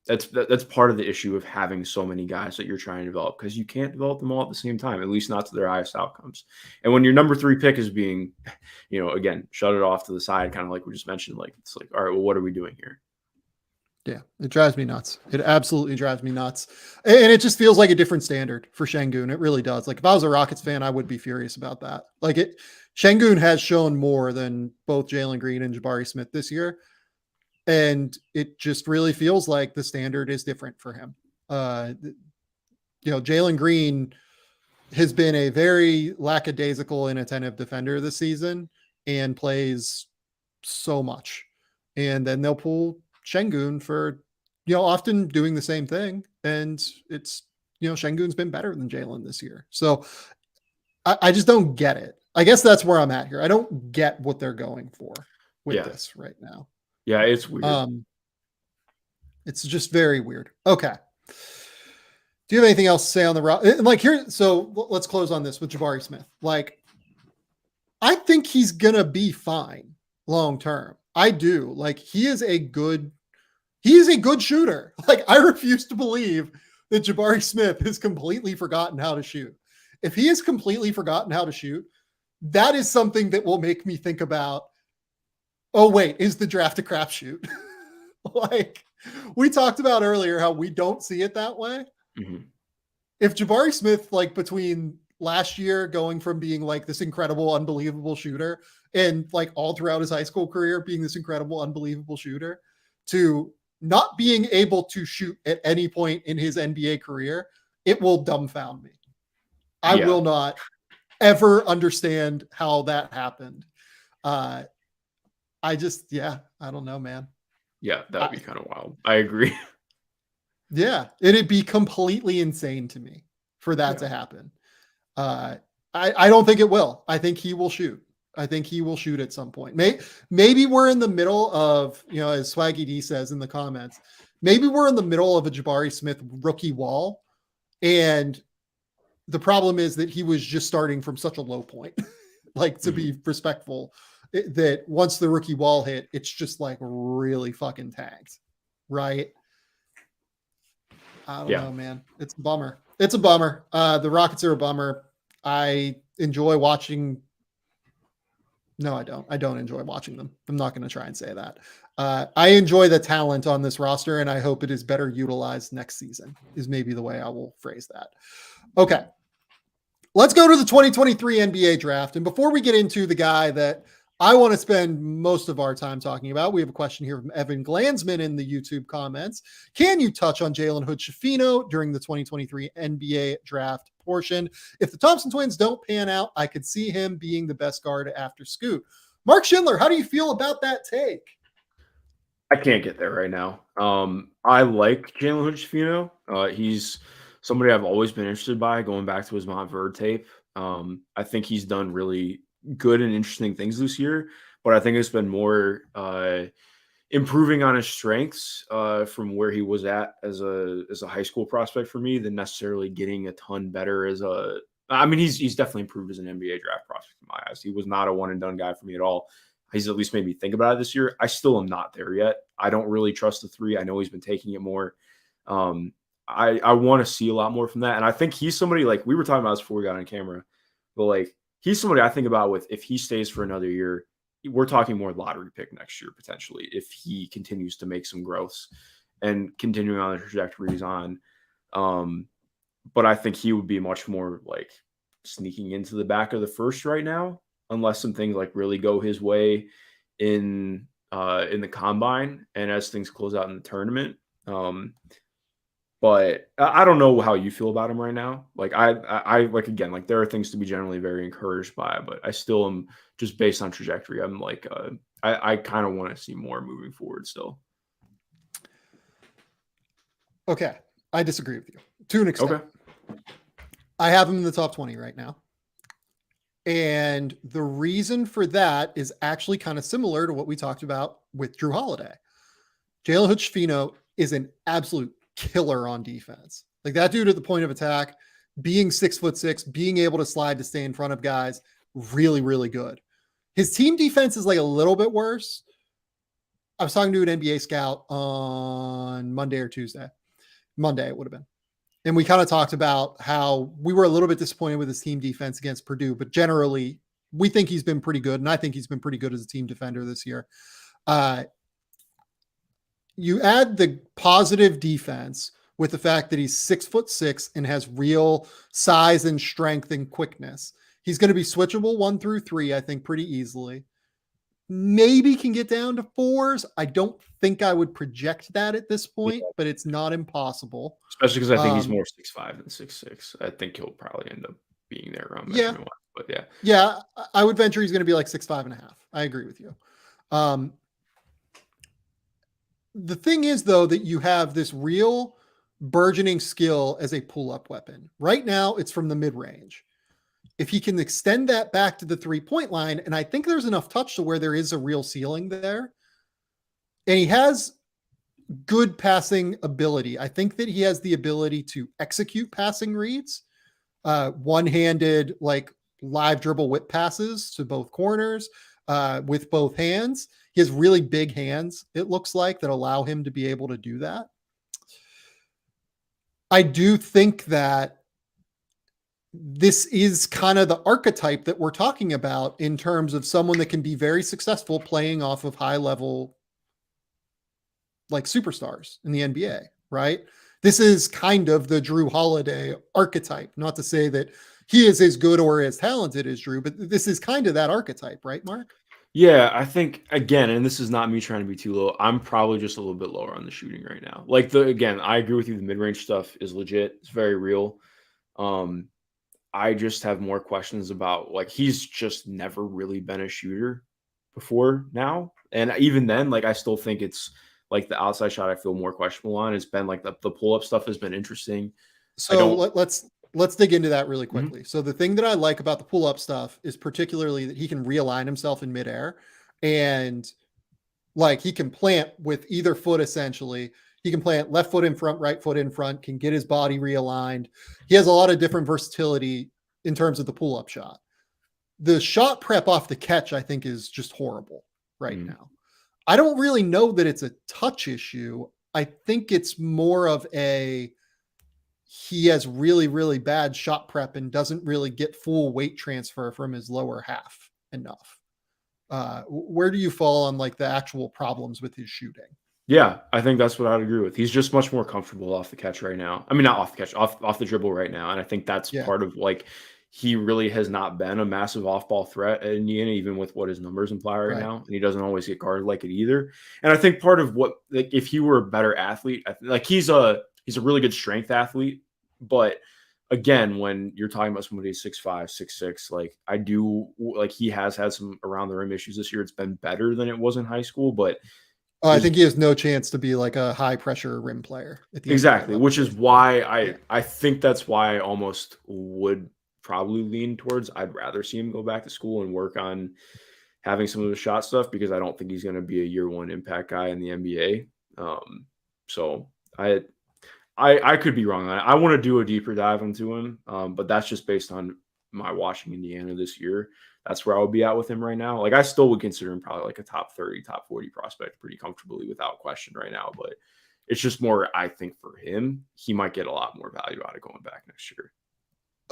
that's part of the issue of having so many guys that you're trying to develop, because you can't develop them all at the same time, at least not to their highest outcomes. And when your number 3 pick is being, you know, again, shut it off to the side, kind of like we just mentioned, like it's like, all right, well, what are we doing here? Yeah, it drives me nuts. It absolutely drives me nuts. And it just feels like a different standard for Şengün. It really does. Like if I was a Rockets fan, I would be furious about that. Like Şengün has shown more than both Jalen Green and Jabari Smith this year. And it just really feels like the standard is different for him. You know, Jalen Green has been a very lackadaisical and attentive defender this season and plays so much. And then they'll pull Şengün for, you know, often doing the same thing. And it's, you know, Şengün's been better than Jalen this year. So I just don't get it. I guess that's where I'm at here. I don't get what they're going for with this right now. Yeah, it's weird. It's just very weird. Okay. Do you have anything else to say on the like here? So let's close on this with Jabari Smith. Like, I think he's gonna be fine long term. I do. Like, he is a good shooter. Like, I refuse to believe that Jabari Smith has completely forgotten how to shoot. If he has completely forgotten how to shoot, that is something that will make me think about, oh, wait, is the draft a crapshoot? Like we talked about earlier, how we don't see it that way. Mm-hmm. If Jabari Smith, like between last year going from being like this incredible, unbelievable shooter and like all throughout his high school career being this incredible, unbelievable shooter to not being able to shoot at any point in his NBA career, it will dumbfound me. I will not ever understand how that happened. I don't know, man. Yeah, that'd be kind of wild. I agree. Yeah, it'd be completely insane to me for that to happen. I don't think it will. I think he will shoot. I think he will shoot at some point. Maybe we're in the middle of, you know, as Swaggy D says in the comments, maybe we're in the middle of a Jabari Smith rookie wall. And the problem is that he was just starting from such a low point, like to be respectful, that once the rookie wall hit, it's just like really fucking tanked. Right. I don't know, man. It's a bummer. It's a bummer. The Rockets are a bummer. I enjoy watching. No, I don't. I don't enjoy watching them. I'm not going to try and say that. I enjoy the talent on this roster, and I hope it is better utilized next season, is maybe the way I will phrase that. Okay. Let's go to the 2023 NBA draft. And before we get into the guy that I want to spend most of our time talking about, we have a question here from Evan Glansman in the YouTube comments. Can you touch on Jalen Hood-Schifino during the 2023 NBA draft portion? If the Thompson twins don't pan out, I could see him being the best guard after Scoot. Mark Schindler, how do you feel about that take? I can't get there right now. I like Jalen Hood-Schifino. He's somebody I've always been interested by, going back to his Montverde tape. I think he's done really good and interesting things this year, but I think it's been more improving on his strengths from where he was at as a high school prospect for me than necessarily getting a ton better as he's definitely improved as an NBA draft prospect in my eyes. He was not a one and done guy for me at all. He's at least made me think about it this year. I still am not there yet. I don't really trust the three. I know he's been taking it more. I want to see a lot more from that. And I think he's somebody, like we were talking about this before we got on camera, but like he's somebody I think about with, if he stays for another year, we're talking more lottery pick next year, potentially, if he continues to make some growths and continuing on the trajectory he's on. But I think he would be much more like sneaking into the back of the first right now, unless some things like really go his way in the combine and as things close out in the tournament. But I don't know how you feel about him right now. Like I like, again, like there are things to be generally very encouraged by, but I still am, just based on trajectory, I'm like I kind of want to see more moving forward still. Okay, I disagree with you to an extent. Okay. I have him in the top 20 right now. And the reason for that is actually kind of similar to what we talked about with Drew Holiday. Jalen Hood-Schifino is an absolute killer on defense. Like that dude at the point of attack, being 6'6", being able to slide to stay in front of guys, really, really good. His team defense is like a little bit worse. I was talking to an NBA scout on Monday or Tuesday. Monday it would have been. And we kind of talked about how we were a little bit disappointed with his team defense against Purdue, but generally we think he's been pretty good. And I think he's been pretty good as a team defender this year. You add the positive defense with the fact that he's 6'6" and has real size and strength and quickness. He's going to be switchable 1 through 3, I think, pretty easily. Maybe can get down to 4s. I don't think I would project that at this point, but it's not impossible. Especially because I think he's more 6'5" than 6'6". I think he'll probably end up being there around measurement-wise. But yeah. Yeah, I would venture he's going to be like 6'5.5". I agree with you. The thing is, though, that you have this real burgeoning skill as a pull-up weapon. Right now, it's from the mid-range. If he can extend that back to the three-point line, and I think there's enough touch to where there is a real ceiling there, and he has good passing ability. I think that he has the ability to execute passing reads, one-handed, like live dribble whip passes to both corners with both hands. He has really big hands, it looks like, that allow him to be able to do that. I do think that this is kind of the archetype that we're talking about in terms of someone that can be very successful playing off of high level, like superstars in the NBA, right? This is kind of the Drew Holiday archetype. Not to say that he is as good or as talented as Drew, but this is kind of that archetype, right, Mark? Yeah, I think, again, and this is not me trying to be too low, I'm probably just a little bit lower on the shooting right now. Like, again, I agree with you. The mid-range stuff is legit. It's very real. I just have more questions about, like, he's just never really been a shooter before now. And even then, like, I still think it's like the outside shot I feel more questionable on. It's been like the pull-up stuff has been interesting. So let's dig into that really quickly. So the thing that I like about the pull-up stuff is particularly that he can realign himself in midair, and like he can plant with either foot essentially. He can plant left foot in front, right foot in front, can get his body realigned. He has a lot of different versatility in terms of the pull-up shot. The shot prep off the catch, I think, is just horrible right now. I don't really know that it's a touch issue. I think it's more of he has really, really bad shot prep and doesn't really get full weight transfer from his lower half enough. Where do you fall on like the actual problems with his shooting? Yeah, I think that's what I'd agree with. He's just much more comfortable off the catch right now. I mean, not off the catch, off the dribble right now. And I think that's part of, like, he really has not been a massive off-ball threat at Indiana, even with what his numbers imply right now. And he doesn't always get guarded like it either. And I think part of what, like, if he were a better athlete, like he's a really good strength athlete. But again, when you're talking about somebody 6'5", 6'6", like I do, like he has had some around the rim issues this year. It's been better than it was in high school, but I think he has no chance to be like a high pressure rim player. Exactly, which is why I think that's why I almost would probably lean towards I'd rather see him go back to school and work on having some of the shot stuff, because I don't think he's going to be a year one impact guy in the NBA. So I could be wrong on it. I want to do a deeper dive into him, but that's just based on my watching Indiana this year, that's where I would be at with him right now. Like I still would consider him probably like a top 30, top 40 prospect pretty comfortably without question right now. But it's just more, I think for him, he might get a lot more value out of going back next year.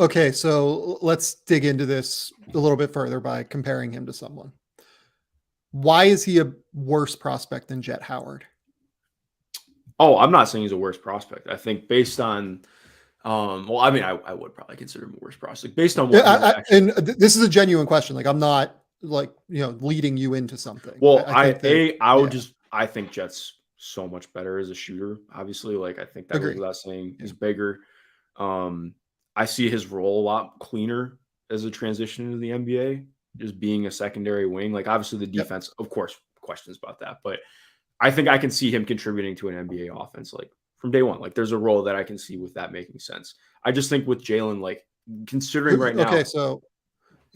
Okay, so let's dig into this a little bit further by comparing him to someone. Why is he a worse prospect than Jet Howard? Oh, I'm not saying he's a worse prospect. I think based on, well, I mean, I would probably consider him a worse prospect based on what this is a genuine question. Like, I'm not like, leading you into something. Well, I think Jet's so much better as a shooter. Obviously, like I think that Agree. goes without saying. He's bigger. I see his role a lot cleaner as a transition into the NBA, just being a secondary wing. Like obviously the defense, of course, questions about that, but I think I can see him contributing to an NBA offense like from day one. Like there's a role that I can see with that making sense. I just think with Jalen, like considering right now. Okay, so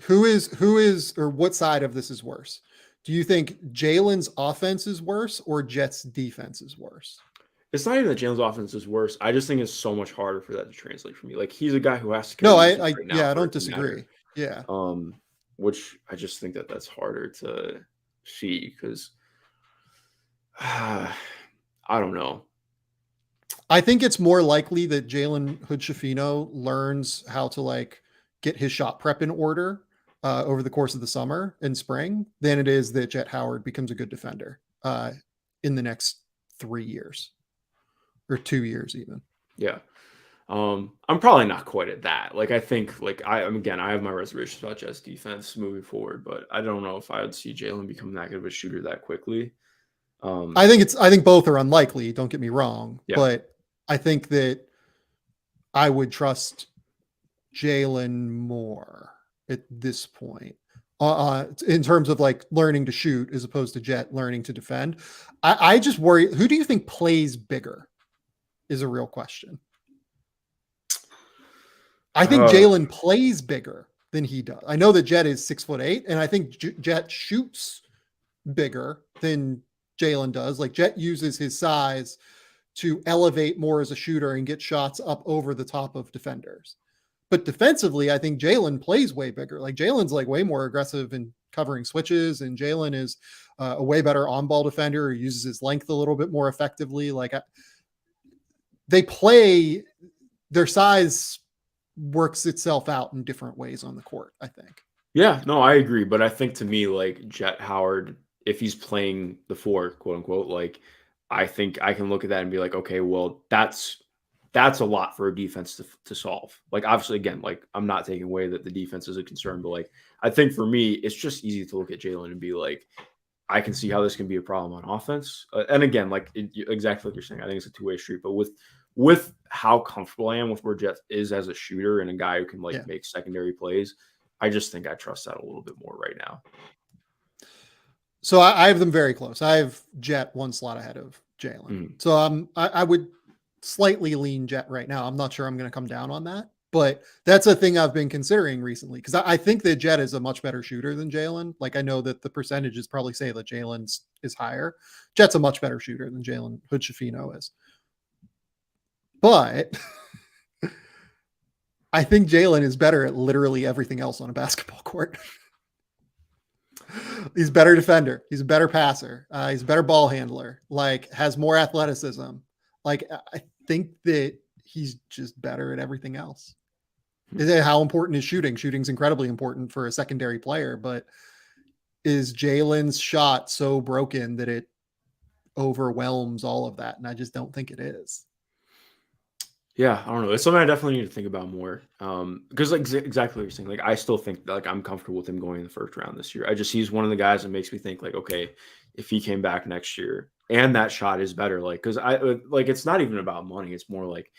who is or what side of this is worse? Do you think Jalen's offense is worse or Jet's defense is worse? It's not even that Jalen's offense is worse. I just think it's so much harder for that to translate for me. Like he's a guy who has to. No, I don't disagree. Yeah. Which I just think that that's harder to see because I don't know. I think it's more likely that Jalen Hood-Schifino learns how to like get his shot prep in order over the course of the summer and spring than it is that Jet Howard becomes a good defender in the next 3 years or 2 years even. Yeah. I'm probably not quite at that. Like I think like I have my reservations about Jet's defense moving forward, but I don't know if I would see Jalen become that good of a shooter that quickly. I think both are unlikely, don't get me wrong, but I think that I would trust Jalen more at this point in terms of like learning to shoot as opposed to Jet learning to defend. I just worry, who do you think plays bigger is a real question. I think Jalen plays bigger than he does. I know that Jet is 6'8", and I think Jet shoots bigger than Jalen does. Like Jet uses his size to elevate more as a shooter and get shots up over the top of defenders. But defensively, I think Jalen plays way bigger. Like Jalen's like way more aggressive in covering switches, and Jalen is a way better on-ball defender. He uses his length a little bit more effectively. Like they play, their size works itself out in different ways on the court, I think. Yeah, no, I agree. But I think to me, like Jet Howard, if he's playing the four, quote unquote, like I think I can look at that and be like, okay, well, that's a lot for a defense to solve. Like, obviously, again, like I'm not taking away that the defense is a concern, but like I think for me, it's just easy to look at Jalen and be like, I can see how this can be a problem on offense. And again, like exactly what you're saying, I think it's a two-way street. But with how comfortable I am with where Jet is as a shooter and a guy who can like make secondary plays, I just think I trust that a little bit more right now. So I have them very close. I have Jet one slot ahead of Jalen. Mm-hmm. So I would slightly lean Jet right now. I'm not sure I'm going to come down on that, but that's a thing I've been considering recently because I think that Jet is a much better shooter than Jalen. Like I know that the percentages probably say that Jalen's is higher. Jet's a much better shooter than Jalen Hood-Schifino is. But I think Jalen is better at literally everything else on a basketball court. He's a better defender. He's a better passer. He's a better ball handler, like has more athleticism. Like I think that he's just better at everything else. How important is shooting? Shooting's incredibly important for a secondary player, but is Jalen's shot so broken that it overwhelms all of that? And I just don't think it is. Yeah, I don't know. It's something I definitely need to think about more. Because like exactly what you're saying. Like I still think that, like I'm comfortable with him going in the first round this year. He's one of the guys that makes me think like, okay, if he came back next year and that shot is better, like because I like it's not even about money. It's more like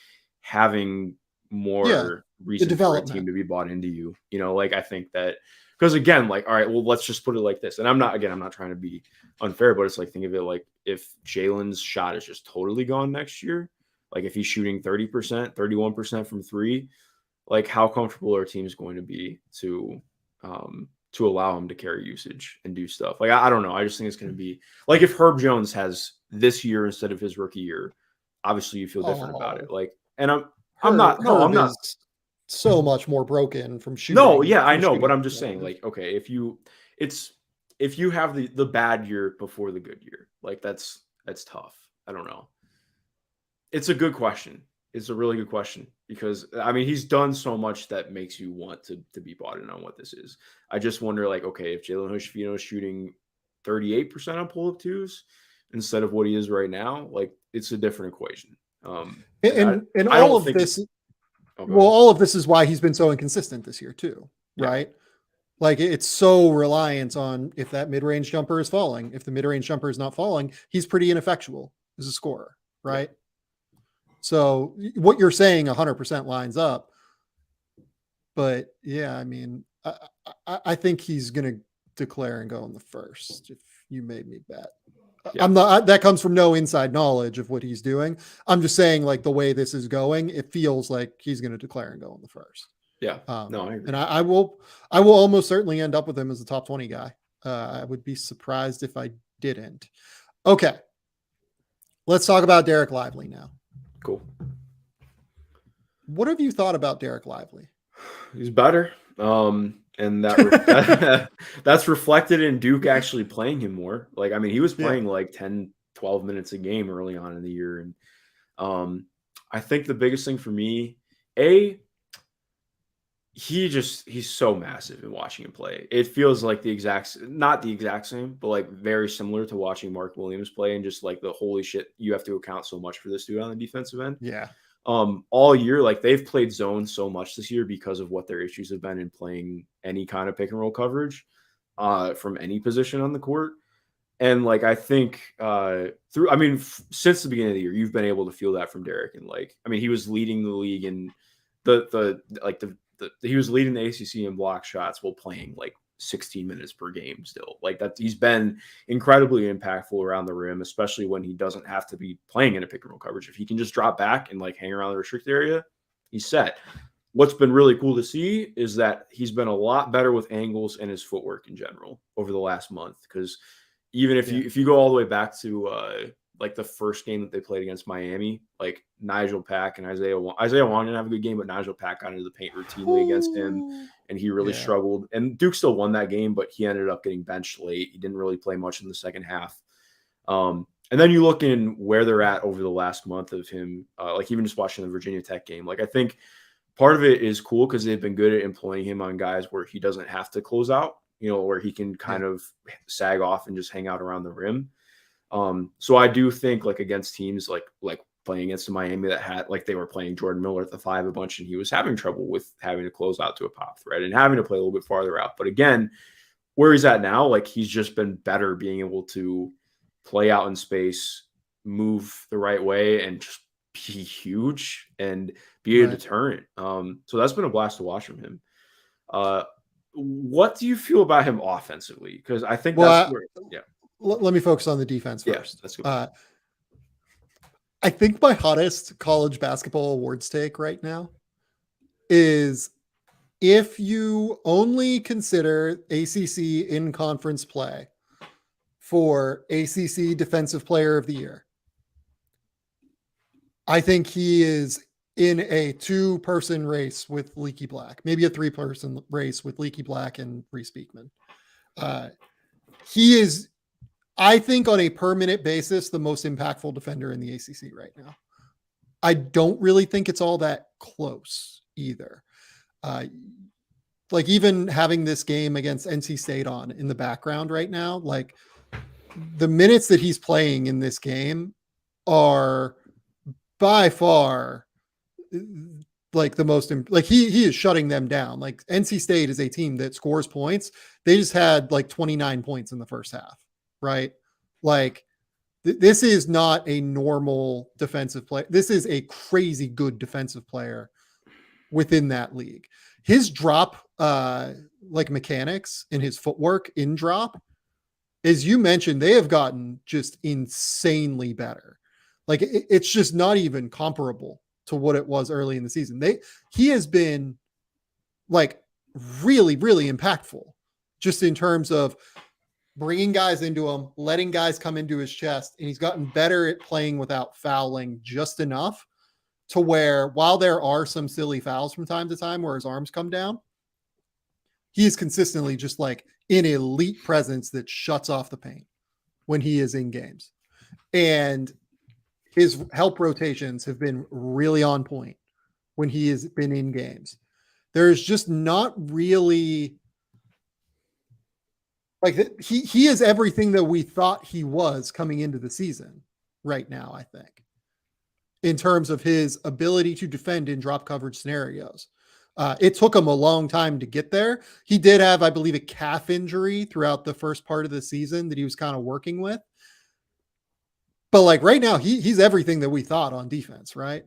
having more reason for a team to be bought into you. You know, like I think that because again, like all right, well, let's just put it like this. And I'm not trying to be unfair, but it's like think of it like if Jalen's shot is just totally gone next year. Like if he's shooting 30%, 31% from three, like how comfortable are teams going to be to allow him to carry usage and do stuff? Like I don't know. I just think it's going to be like if Herb Jones has this year instead of his rookie year, obviously you feel different about it. Like, and I'm not so much more broken from shooting. No, yeah, I from know, but shooting I'm just saying, perspective. like, okay, if you have the bad year before the good year, like that's tough. I don't know. It's a good question. It's a really good question because I mean he's done so much that makes you want to be bought in on what this is. I just wonder, like, okay, if Jalen Hood-Schifino is shooting 38% on pull-up twos instead of what he is right now, like it's a different equation. And And I all don't of think this, oh, go well, ahead. all of this is why he's been so inconsistent this year too, Yeah. right? Like it's so reliant on if that mid-range jumper is falling. If the mid-range jumper is not falling, he's pretty ineffectual as a scorer, Yeah. right? So what you're saying 100% lines up. But yeah, I mean, I think he's going to declare and go in the first if you made me bet. Yeah. I'm not, that comes from no inside knowledge of what he's doing. I'm just saying, like, the way this is going, it feels like he's going to declare and go in the first. Yeah. No, I agree. And I will almost certainly end up with him as a top 20 guy. I would be surprised if I didn't. Okay. Let's talk about Dereck Lively now. Cool. What have you thought about Dereck Lively? He's better. And that that's reflected in Duke actually playing him more. Like, I mean, he was playing like 10, 12 minutes a game early on in the year. And I think the biggest thing for me, he's so massive in watching him play. It feels like not the exact same, but like very similar to watching Mark Williams play, and just like the holy shit, you have to account so much for this dude on the defensive end. Yeah. All year, like they've played zone so much this year because of what their issues have been in playing any kind of pick and roll coverage from any position on the court. And like I think since the beginning of the year, you've been able to feel that from Dereck. And like, I mean, he was leading the league in he was leading the ACC in block shots while playing like 16 minutes per game still. Like that, he's been incredibly impactful around the rim, especially when he doesn't have to be playing in a pick and roll coverage. If he can just drop back and like hang around the restricted area, he's set. What's been really cool to see is that he's been a lot better with angles and his footwork in general over the last month. Because even if you go all the way back to like the first game that they played against Miami, like Nigel Pack and Isaiah Wong didn't have a good game, but Nigel Pack got into the paint routinely against him, and he really struggled. And Duke still won that game, but he ended up getting benched late. He didn't really play much in the second half. And then you look in where they're at over the last month of him, like even just watching the Virginia Tech game. Like I think part of it is cool because they've been good at employing him on guys where he doesn't have to close out, where he can kind of sag off and just hang out around the rim. So I do think like against teams like playing against the Miami that had like they were playing Jordan Miller at the 5 a bunch, and he was having trouble with having to close out to a pop threat and having to play a little bit farther out. But again, where he's at now, like he's just been better being able to play out in space, move the right way, and just be huge and be a deterrent. So that's been a blast to watch from him. What do you feel about him offensively? Because I think that's where, let me focus on the defense first. That's good. I think my hottest college basketball awards take right now is if you only consider ACC in conference play for ACC Defensive Player of the Year, I think he is in a 2-person race with Leaky Black, maybe a 3-person race with Leaky Black and Reese Beekman. He is, I think, on a per minute basis, the most impactful defender in the ACC right now. I don't really think it's all that close either. Like even having this game against NC State on in the background right now, like the minutes that he's playing in this game are by far like the most, like he is shutting them down. Like NC State is a team that scores points. They just had like 29 points in the first half, right? Like this is not a normal defensive play. This is a crazy good defensive player within that league. His drop, like mechanics and his footwork in drop, as you mentioned, they have gotten just insanely better. Like it's just not even comparable to what it was early in the season. He has been like really, really impactful just in terms of bringing guys into him, letting guys come into his chest, and he's gotten better at playing without fouling just enough to where while there are some silly fouls from time to time where his arms come down, he is consistently just like an elite presence that shuts off the paint when he is in games. And his help rotations have been really on point when he has been in games. There's just not really like he is everything that we thought he was coming into the season right now, I think, in terms of his ability to defend in drop coverage scenarios. It took him a long time to get there. He did have, I believe, a calf injury throughout the first part of the season that he was kind of working with. But like right now, he's everything that we thought on defense, right?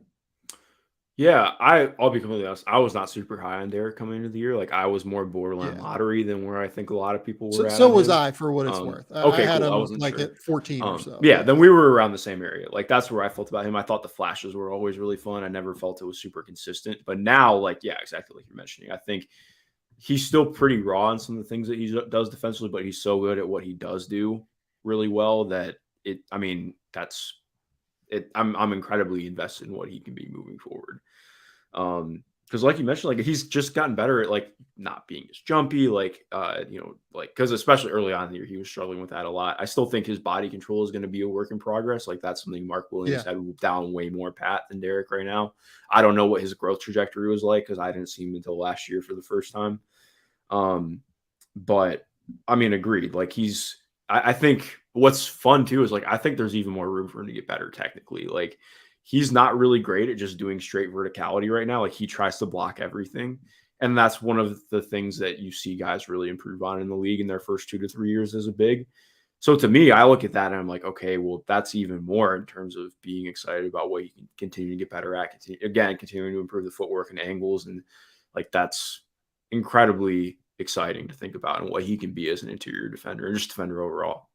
Yeah, I'll be completely honest. I was not super high on Derek coming into the year. Like I was more borderline Yeah. lottery than where I think a lot of people were at. So on was him. I, for what it's worth. I Okay, had cool. I him wasn't like sure. at 14 or so. Yeah, then we were around the same area. Like that's where I felt about him. I thought the flashes were always really fun. I never felt it was super consistent. But now, like, yeah, exactly like you're mentioning. I think he's still pretty raw in some of the things that he does defensively, but he's so good at what he does do really well that it. I mean, that's it. I'm incredibly invested in what he can be moving forward. Because like you mentioned, like he's just gotten better at like not being as jumpy, like like because especially early on in the year he was struggling with that a lot. I still think his body control is going to be a work in progress. Like that's something Mark Williams had down way more pat than Dereck right now. I don't know what his growth trajectory was like because I didn't see him until last year for the first time. But I mean, agreed. Like I think what's fun too is like I think there's even more room for him to get better technically. Like he's not really great at just doing straight verticality right now. Like he tries to block everything. And that's one of the things that you see guys really improve on in the league in their first 2 to 3 years as a big. So to me, I look at that and I'm like, okay, well, that's even more in terms of being excited about what he can continue to get better at. Continuing to improve the footwork and angles. And like, that's incredibly exciting to think about and what he can be as an interior defender and just defender overall.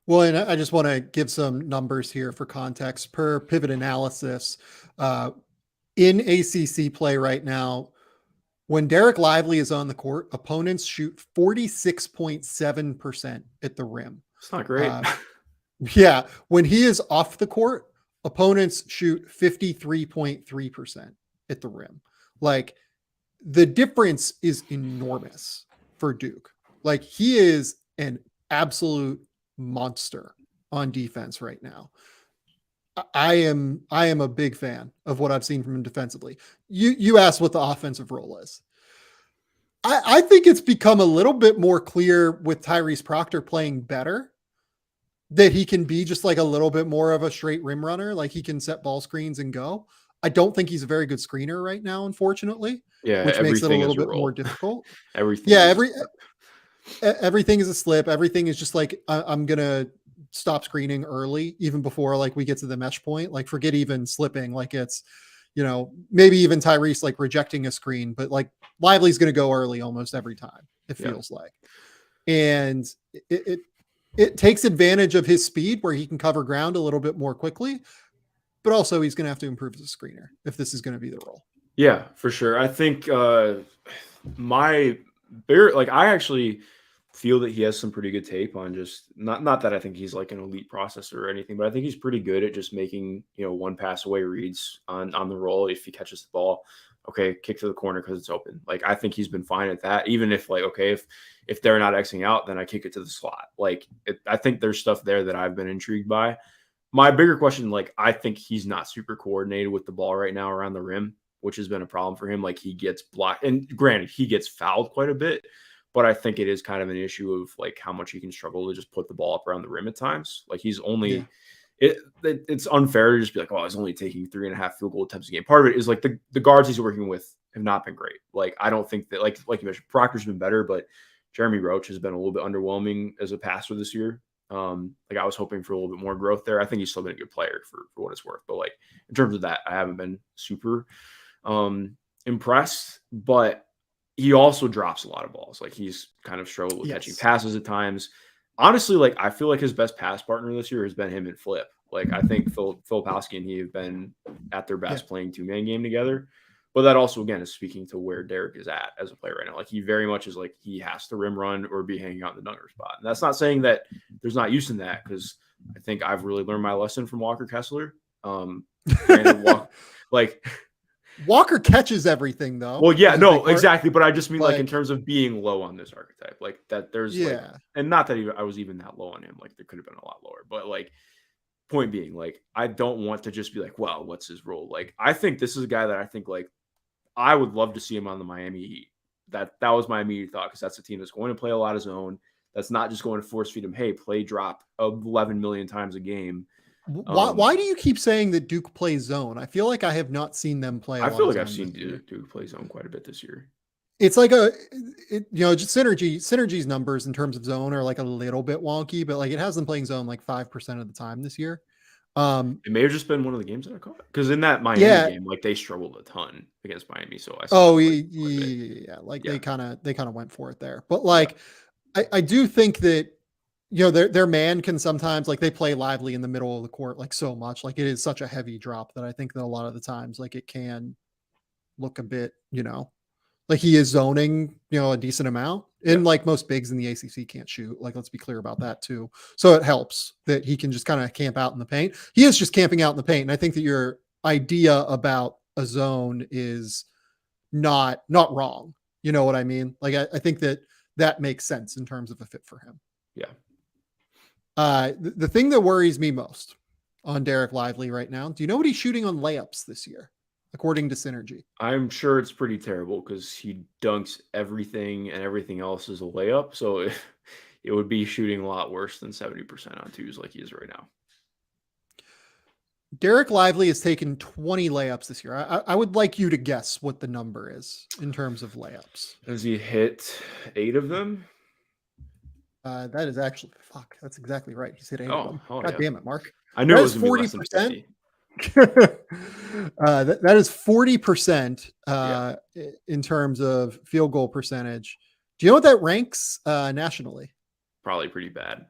Well, and I just want to give some numbers here for context. Per Pivot Analysis, in ACC play right now, when Dereck Lively is on the court, opponents shoot 46.7% at the rim. It's not great. Yeah. When he is off the court, opponents shoot 53.3% at the rim. Like the difference is enormous for Duke. Like he is an absolute monster on defense right now. I am a big fan of what I've seen from him defensively. You asked what the offensive role is. I think it's become a little bit more clear with Tyrese Proctor playing better that he can be just like a little bit more of a straight rim runner. Like he can set ball screens and go. I don't think he's a very good screener right now, unfortunately. Yeah, which makes it a little bit more difficult. Everything. Yeah, everything is a slip. Everything is just like I'm gonna stop screening early, even before like we get to the mesh point. Like forget even slipping. Like it's maybe even Tyrese like rejecting a screen, but like Lively's gonna go early almost every time. It feels like, and it takes advantage of his speed where he can cover ground a little bit more quickly, but also he's gonna have to improve as a screener if this is gonna be the role. Yeah, for sure. I think I actually feel that he has some pretty good tape on just not that I think he's like an elite processor or anything, but I think he's pretty good at just making, one pass away reads on the roll. If he catches the ball, okay, kick to the corner because it's open. Like I think he's been fine at that. Even if like, okay, if they're not Xing out, then I kick it to the slot. Like I think there's stuff there that I've been intrigued by. My bigger question, like I think he's not super coordinated with the ball right now around the rim, which has been a problem for him. Like he gets blocked, and granted, he gets fouled quite a bit, but I think it is kind of an issue of like how much he can struggle to just put the ball up around the rim at times. Like he's only, it's unfair to just be like, oh, he's only taking 3.5 field goal attempts a game. Part of it is like the guards he's working with have not been great. Like I don't think that like you mentioned, Proctor's been better, but Jeremy Roach has been a little bit underwhelming as a passer this year. Like I was hoping for a little bit more growth there. I think he's still been a good player for what it's worth, but like in terms of that, I haven't been super impressed, but he also drops a lot of balls. Like he's kind of struggled with catching passes at times. Honestly, like I feel like his best pass partner this year has been him and Flip. Like I think Filipowski and he have been at their best playing 2-man game together. But that also, again, is speaking to where Dereck is at as a player right now. Like he very much is like he has to rim run or be hanging out in the dunker spot. And that's not saying that there's not use in that, because I think I've really learned my lesson from Walker Kessler. Brandon Walker, like. Walker catches everything though. Well, yeah, is a big no, part. exactly. But I just mean like in Like, terms of being low on this archetype, like that there's like, yeah. and not that I was even that low on him. Like there could have been a lot lower, but like point being, like I don't want to just be like, well, what's his role? Like I think this is a guy that I think like I would love to see him on the Miami Heat. That was my immediate thought because that's a team that's going to play a lot of zone. That's not just going to force feed him. Hey, play drop 11 million times a game. Why do you keep saying that Duke plays zone? I feel like I have not seen them play. I feel like I've seen Duke play zone quite a bit this year. It's like just Synergy's numbers in terms of zone are like a little bit wonky, but like it has them playing zone like 5% of the time this year. It may have just been one of the games that I caught because in that Miami game, like they struggled a ton against Miami. So I saw. They kind of went for it there, but like I do think that their man can sometimes like they play Lively in the middle of the court like so much, like it is such a heavy drop that I think that a lot of the times like it can look a bit like he is zoning a decent amount, and like most bigs in the ACC can't shoot, like let's be clear about that too, so it helps that he can just kind of camp out in the paint. He is just camping out in the paint, and I think that your idea about a zone is not wrong. You know what I mean? Like I think that makes sense in terms of a fit for him. Yeah. The thing that worries me most on Dereck Lively right now, do you know what he's shooting on layups this year, according to Synergy? I'm sure it's pretty terrible because he dunks everything and everything else is a layup. So it would be shooting a lot worse than 70% on twos like he is right now. Dereck Lively has taken 20 layups this year. I would like you to guess what the number is in terms of layups. Has he hit 8 of them? That is actually that's exactly right. He's hit 8 of them. God damn it, Mark. I knew it was 40%. That is 40% in terms of field goal percentage. Do you know what that ranks nationally? Probably pretty bad.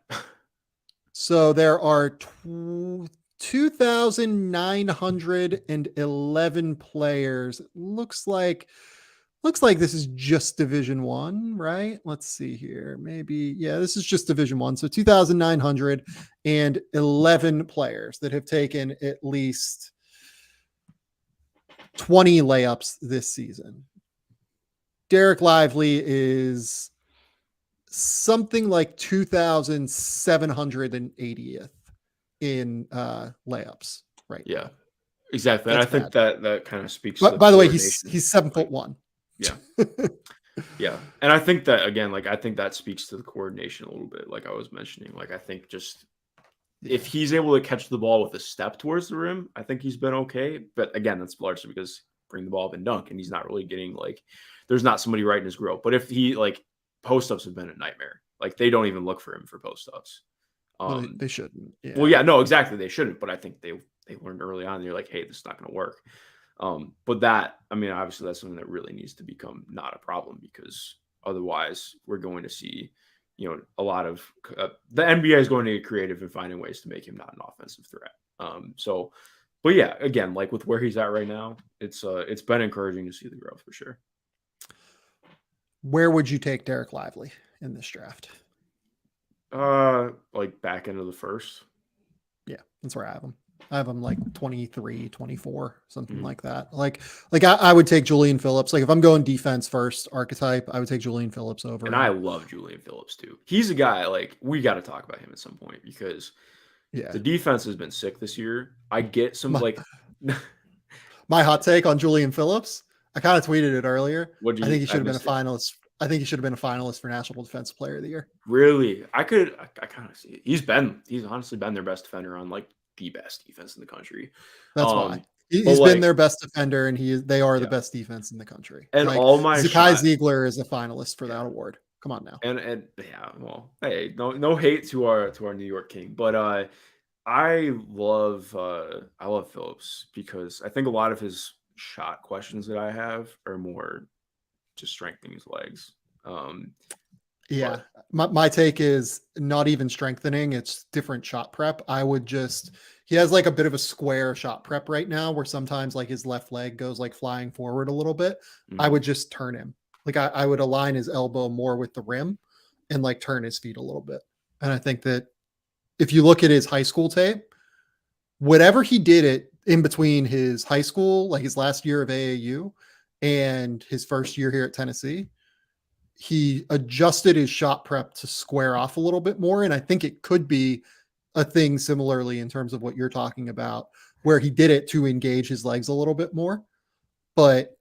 So there are 2,911 players. Looks like this is just Division One, right? Let's see here. Maybe, this is just Division One. So 2,911 players that have taken at least 20 layups this season. Dereck Lively is something like 2,780th in layups right now. Exactly. And I think that kind of speaks to by the way, he's 7'1". Yeah. Yeah. And I think that, again, like, I think that speaks to the coordination a little bit. Like I was mentioning, like, I think just if he's able to catch the ball with a step towards the rim, I think he's been okay. But again, that's largely because bring the ball up and dunk, and he's not really getting like, there's not somebody right in his grill. But if he like post-ups have been a nightmare, like they don't even look for him for post-ups. They shouldn't. Yeah. Well, yeah, no, exactly. They shouldn't. But I think they learned early on. They're like, hey, this is not going to work. But that, I mean, obviously that's something that really needs to become not a problem, because otherwise we're going to see, a lot of the NBA is going to get creative in finding ways to make him not an offensive threat. But yeah, again, like with where he's at right now, it's been encouraging to see the growth for sure. Where would you take Dereck Lively in this draft? Like back into the first. Yeah, that's where I have him. I have him like 23, 24, something like that. Like I would take Julian Phillips. Like if I'm going defense first archetype, I would take Julian Phillips over. And I love Julian Phillips too. He's a guy, like, we got to talk about him at some point, because the defense has been sick this year. I get some my hot take on Julian Phillips. I kind of tweeted it earlier. I think he should have been a finalist. I think he should have been a finalist for National Defensive Player of the Year. Really? I kind of see it. He's honestly been their best defender on like the best defense in the country. That's why he's been their best defender, and they are the best defense in the country. And like, all my Zakai Ziegler is a finalist for that award. Come on now. And yeah, well, hey, no hate to our New York King, but I love Phillips, because I think a lot of his shot questions that I have are more just strengthening his legs. My take is not even strengthening, it's different shot prep. He has like a bit of a square shot prep right now, where sometimes like his left leg goes like flying forward a little bit. I would just turn him. Like I would align his elbow more with the rim and like turn his feet a little bit. And I think that if you look at his high school tape, whatever he did in between his high school, like his last year of AAU and his first year here at Tennessee, he adjusted his shot prep to square off a little bit more. And I think it could be a thing similarly in terms of what you're talking about, where he did it to engage his legs a little bit more. But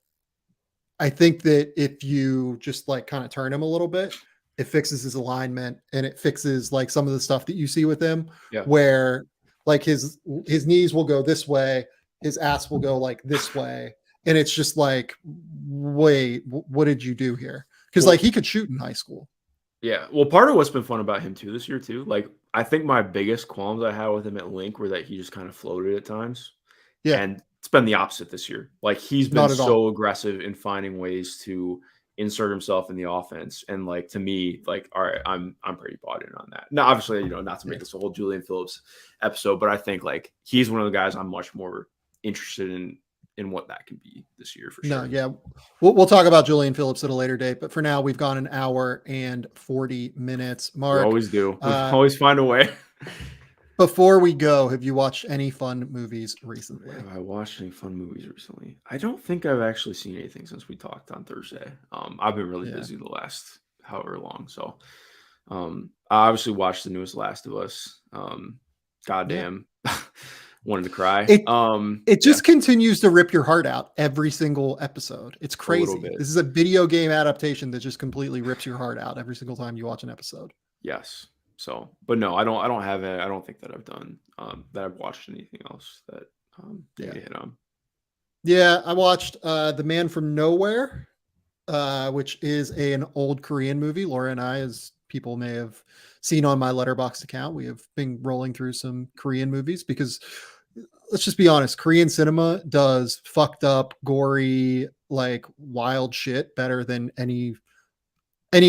I think that if you just like kind of turn him a little bit, it fixes his alignment and it fixes like some of the stuff that you see with him, where like his knees will go this way, his ass will go like this way. And it's just like, wait, what did you do here? Because like he could shoot in high school. Yeah. Well, part of what's been fun about him too this year too, like I think my biggest qualms I had with him at Link were that he just kind of floated at times. Yeah. And it's been the opposite this year. Like he's been so aggressive in finding ways to insert himself in the offense. And like to me, like, all right, I'm pretty bought in on that. Now, obviously, you know, not to make this a whole Julian Phillips episode, but I think like he's one of the guys I'm much more interested in what that can be this year for sure. No, yeah. We'll talk about Julian Phillips at a later date, but for now we've gone an hour and 40 minutes. Mark. We always do. We always find a way. Before we go, have you watched any fun movies recently? Have I watched any fun movies recently? I don't think I've actually seen anything since we talked on Thursday. I've been really busy the last however long. So I obviously watched the newest Last of Us. Goddamn. Wanted to cry. It just continues to rip your heart out every single episode. It's crazy. This is a video game adaptation that just completely rips your heart out every single time you watch an episode. Yes. So, but no, I don't have it. I don't think that I've done that I've watched anything else that hit on. Yeah, I watched The Man from Nowhere, which is an old Korean movie. Laura and I, as people may have seen on my Letterboxd account, we have been rolling through some Korean movies because let's just be honest, Korean cinema does fucked up, gory, like wild shit better than any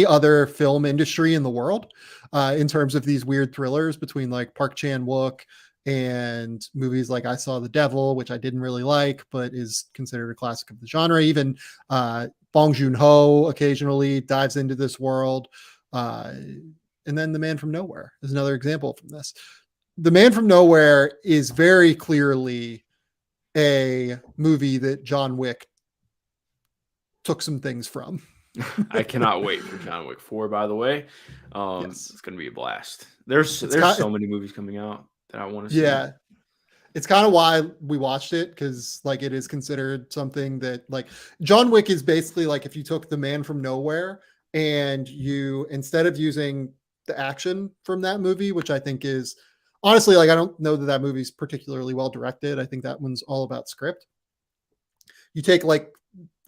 other film industry in the world, in terms of these weird thrillers between like Park Chan-wook and movies like I Saw the Devil, which I didn't really like, but is considered a classic of the genre. Even Bong Joon-ho occasionally dives into this world. And then The Man from Nowhere is another example from this. The Man from Nowhere is very clearly a movie that John Wick took some things from. I cannot wait for John Wick 4, by the way. It's going to be a blast. There's so many movies coming out that I want to see. Yeah. It's kind of why we watched it, because like it is considered something that like John Wick is basically like if you took The Man from Nowhere and you, instead of using the action from that movie, which I think is honestly, like, I don't know that movie is particularly well directed. I think that one's all about script. You take like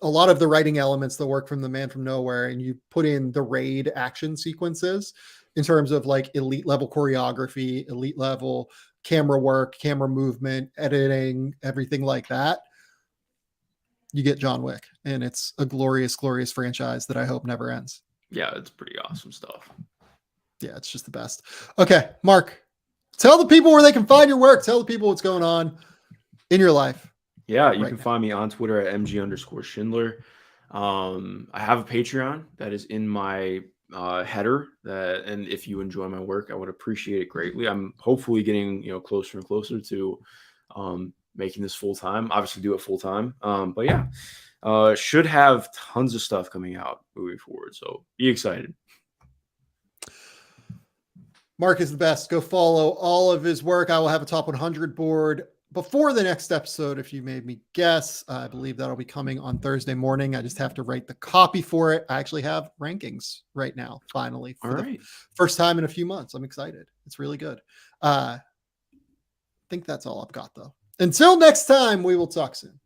a lot of the writing elements that work from The Man from Nowhere and you put in the raid action sequences in terms of like elite level choreography, elite level camera work, camera movement, editing, everything like that. You get John Wick, and it's a glorious, glorious franchise that I hope never ends. Yeah, it's pretty awesome stuff. Yeah, it's just the best. Okay, Mark, tell the people where they can find your work. Tell the people what's going on in your life. Yeah, you can find me on Twitter at MG_Schindler. I have a Patreon that is in my header, and if you enjoy my work, I would appreciate it greatly. I'm hopefully getting closer and closer to making this full time. Obviously, do it full time. But yeah, should have tons of stuff coming out moving forward. So be excited. Mark is the best. Go follow all of his work. I will have a top 100 board before the next episode, if you made me guess. I believe that'll be coming on Thursday morning. I just have to write the copy for it. I actually have rankings right now, finally, for the first time in a few months. I'm excited. It's really good. I think that's all I've got, though. Until next time, we will talk soon.